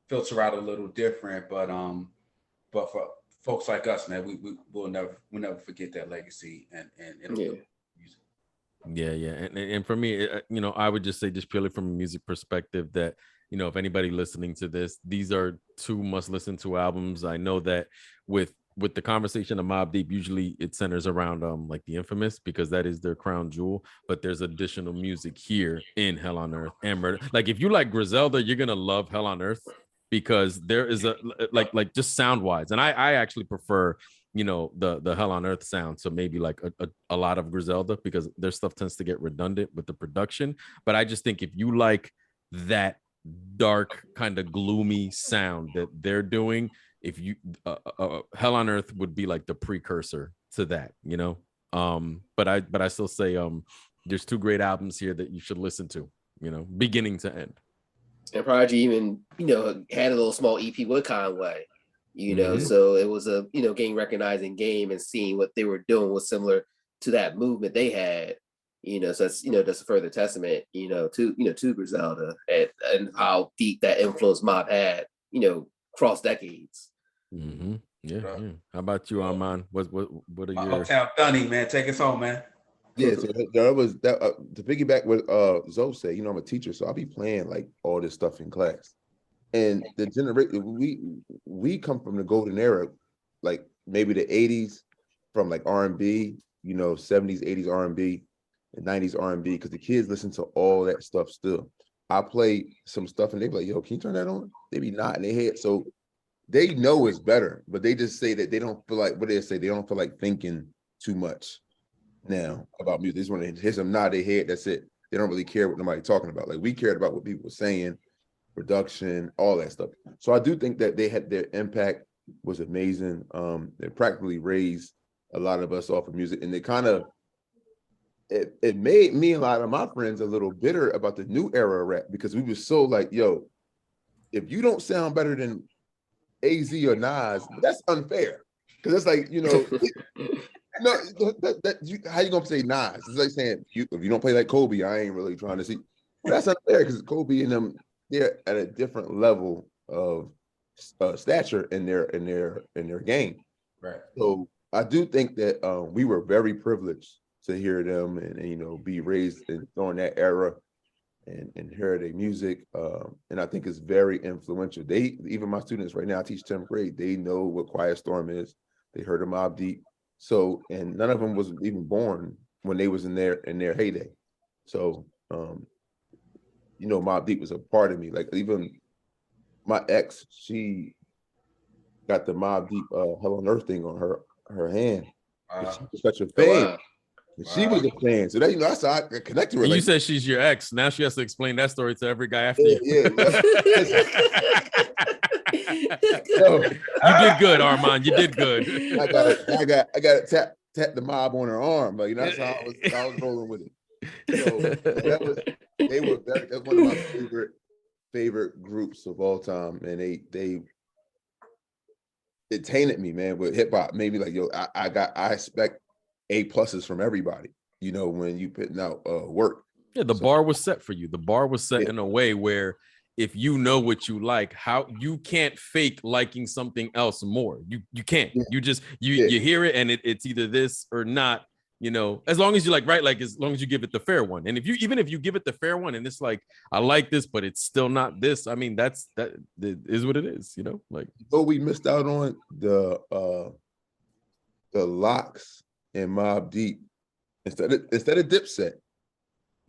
filter out a little different. But for folks like us, man, we'll never forget that legacy and music. And for me, I would just say, just purely from a music perspective, that if anybody listening to this, these are 2 must listen to albums. I know that with the conversation of Mobb Deep, usually it centers around like the Infamous, because that is their crown jewel. But there's additional music here in Hell on Earth and Murda. Like if you like Griselda, you're gonna love Hell on Earth, because there is a like just sound wise, and I actually prefer the Hell on Earth sound, so maybe like a lot of Griselda, because their stuff tends to get redundant with the production. But I just think if you like that dark kind of gloomy sound that they're doing, if you Hell on Earth would be like the precursor to that, but I still say there's 2 great albums here that you should listen to, beginning to end. And Prodigy even had a little small EP with Conway, so it was a getting recognizing game, and seeing what they were doing was similar to that movement they had, so that's that's a further testament to Griselda and how deep that influence Mobb had across decades. Yeah. How about you, Armond? What are your Uptown Dunny, man? Take us home, man. Yeah, so that was that to piggyback what Zoe said. I'm a teacher, so I'll be playing like all this stuff in class. And the generation we come from the golden era, like maybe the 80s, from like R&B, 70s, 80s R&B, and 90s R&B, because the kids listen to all that stuff still. I play some stuff and they be like, yo, can you turn that on? They be nodding their head. So they know it's better, but they just say that they don't feel like, what they say, they don't feel like thinking too much now about music. They just want to hear some nod their head, that's it. They don't really care what nobody talking about. Like we cared about what people were saying, production, all that stuff. So I do think that they had their impact was amazing. They practically raised a lot of us off of music, and they kind of it made me and a lot of my friends a little bitter about the new era of rap because we were so like, yo, if you don't sound better than AZ or Nas, that's unfair. Because it's like, you know, no, how you gonna say Nas? It's like saying if you don't play like Kobe, I ain't really trying to see. Well, that's unfair because Kobe and them, they're at a different level of stature in their game. Right. So I do think that we were very privileged to hear them and you know be raised during that era and hear their music. And I think it's very influential. Even my students right now, I teach 10th grade, they know what Quiet Storm is. They heard of Mobb Deep. So, and none of them was even born when they was in their heyday. So, you know, Mobb Deep was a part of me. Like even my ex, she got the Mobb Deep Hell on Earth thing on her hand. She was such a fan. Wow. She was a fan. So that, you know, that's how I connected with her. You Like, said she's your ex. Now she has to explain that story to every guy after you. yeah. You did good, Armond. You did good. I got to tap the mob on her arm. Like, you know, that's how I was rolling with it. So that's one of my favorite groups of all time. And it tainted me, man, with hip hop. Made me like, yo, I expect A+ from everybody, you know, when you putting out work. Yeah, the bar was set for you. The bar was set in a way where if you know what you like, how you can't fake liking something else more. You can't. You just you hear it and it's either this or not, you know, as long as you like, right? Like as long as you give it the fair one. And if you give it the fair one and it's like, I like this, but it's still not this. I mean, that is what it is, you know, like. So we missed out on the Locks and Mobb Deep instead of Dipset.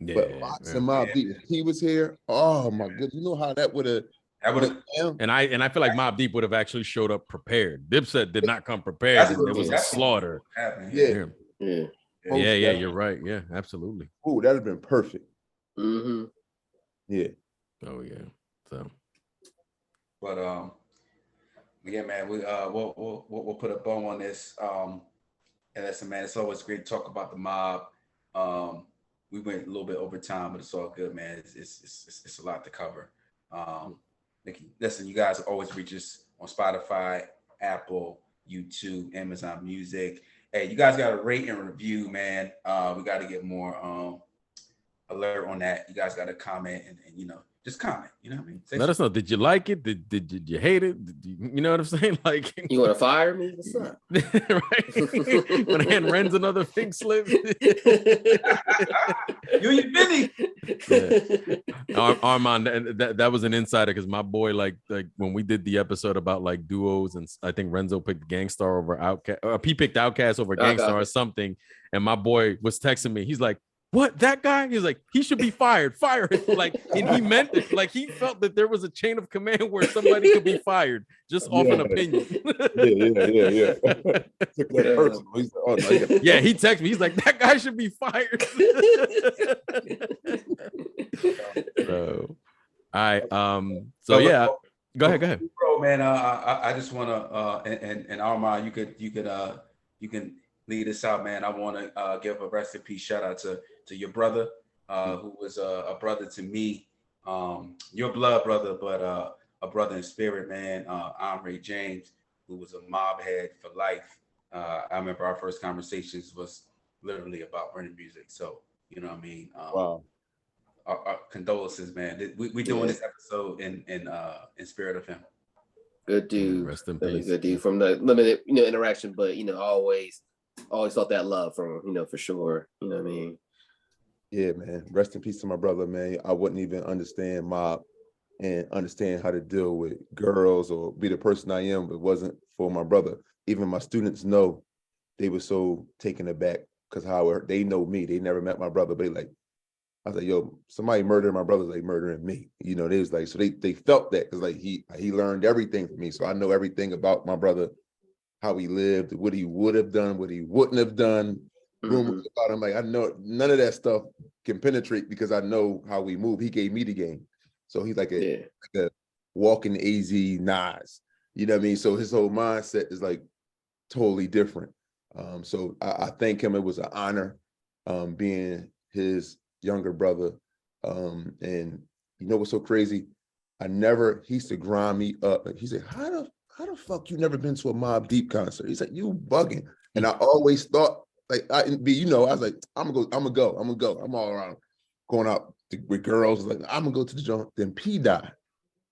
Yeah, but Locks and Mobb Deep, if he was here, oh my goodness, you know how that would have. And I feel like Mobb Deep would have actually showed up prepared. Dipset did not come prepared. And there was a slaughter. Yeah. You're right. Yeah, absolutely. Oh, that'd have been perfect. Mm-hmm. Yeah. Oh yeah. So. But yeah, man, we'll put a bow on this. And listen, man, it's always great to talk about the mob. We went a little bit over time, but it's all good, man. It's a lot to cover. Listen, you guys always reach us on Spotify, Apple, YouTube, Amazon Music. Hey, you guys got to rate and review, man. We got to get more alert on that. You guys got to comment and you know, just comment. You know what I mean? Let us know. Did you like it? Did you hate it? You know what I'm saying? Like, you want to fire me? What's up? Right? When I hand Ren's another pink slip. You Billy. Armond, that was an insider because my boy, like when we did the episode about like duos, and I think Renzo picked Gangstar over Outkast, or he picked Outkast over Gangstar or something, and my boy was texting me. He's like, what, that guy? He's like, he should be fired. Fire him. Like, and he meant it. Like, he felt that there was a chain of command where somebody could be fired just off an opinion. Yeah. Yeah, he texted me. He's like, that guy should be fired. So, all right. So yeah, go ahead. Bro, man, I just want to and Armand, you can lead us out, man. I want to give a rest in peace shout out to your brother, who was a brother to me, your blood brother, but a brother in spirit, man. Armond James, who was a mob head for life. I remember our first conversations was literally about Murda Music. So you know what I mean. Wow. Our condolences, man. We doing this episode in spirit of him. Good dude. Rest in really peace. Good dude from the limited, interaction, but always felt that love from him, for sure. You know what I mean? Yeah, man. Rest in peace to my brother, man. I wouldn't even understand mob and understand how to deal with girls or be the person I am if it wasn't for my brother. Even my students know, they were so taken aback because how they know me. They never met my brother, but they like, I was like, yo, somebody murdered my brother's like murdering me. You know, they was like, so they felt that because like he learned everything from me. So I know everything about my brother, how he lived, what he would have done, what he wouldn't have done, rumors about him. Like I know none of that stuff can penetrate because I know how we move. He gave me the game. So he's like a walking AZ Nas. You know what I mean? So his whole mindset is like totally different. So I thank him. It was an honor being his younger brother. And you know what's so crazy? He used to grind me up. He said, how the fuck you never been to a Mobb Deep concert? He's like, you bugging. And I always thought, like, I was like, I'm gonna go. I'm all around going out with girls. Like, I'm gonna go to the joint. Then P died.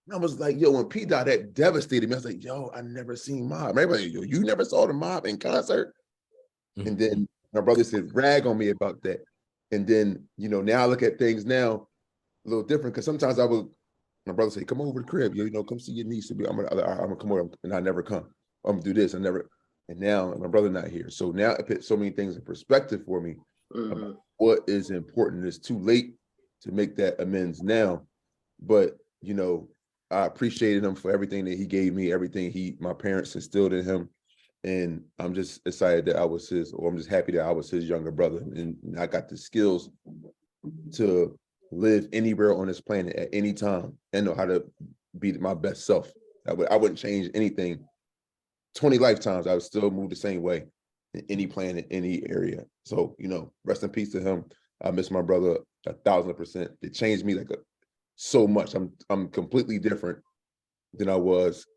And I was like, yo, when P died, that devastated me. I was like, yo, I never seen Mobb. Everybody, yo, you never saw the Mobb in concert? And then my brother said, rag on me about that. And then, you know, now I look at things now a little different because sometimes my brother say, come over to the crib, you know, come see your niece. I'm gonna come over, and I never come. I'm gonna do this. And now my brother not here. So now it put so many things in perspective for me. About what is important. It's too late to make that amends now. But, you know, I appreciated him for everything that he gave me, everything my parents instilled in him. And I'm just excited that I'm just happy that I was his younger brother. And I got the skills to live anywhere on this planet at any time and know how to be my best self. I wouldn't change anything. 20 lifetimes, I would still move the same way in any planet, any area. So, you know, rest in peace to him. I miss my brother 1,000%. It changed me so much. I'm completely different than I was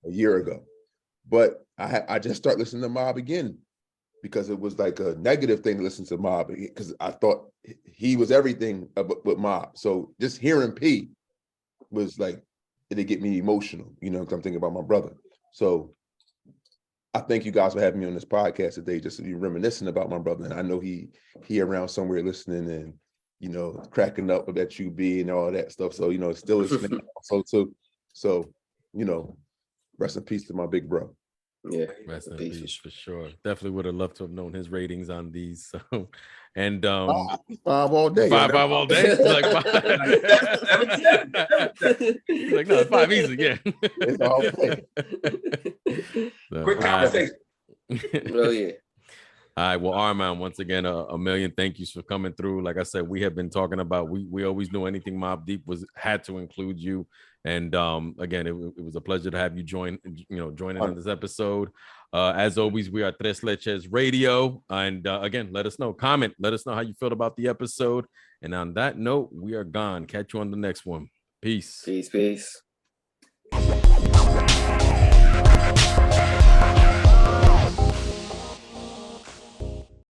a year ago. But I just started listening to Mobb again because it was like a negative thing to listen to Mobb because I thought he was everything with Mobb. So just hearing P was like, it'd get me emotional, you know, because I'm thinking about my brother. So I thank you guys for having me on this podcast today, just to be reminiscing about my brother. And I know he around somewhere listening and, you know, cracking up about UB and all that stuff. So, you know, it's still listening also too. So, you know, rest in peace to my big bro. Yeah, rest in peace for sure. Definitely would have loved to have known his ratings on these. So, and 5 all day. 5 all day. Like 5. He's like, no, 5 easy. Yeah. It's all day. Quick conversation. Oh yeah. All right. Well, Armond, once again, a million thank yous for coming through. Like I said, we have been talking about, we always knew anything Mobb Deep had to include you. And again, it was a pleasure to have you joining on this episode. As always, we are Tres Leches Radio. And again, let us know, comment, let us know how you felt about the episode. And on that note, we are gone. Catch you on the next one. Peace. Peace.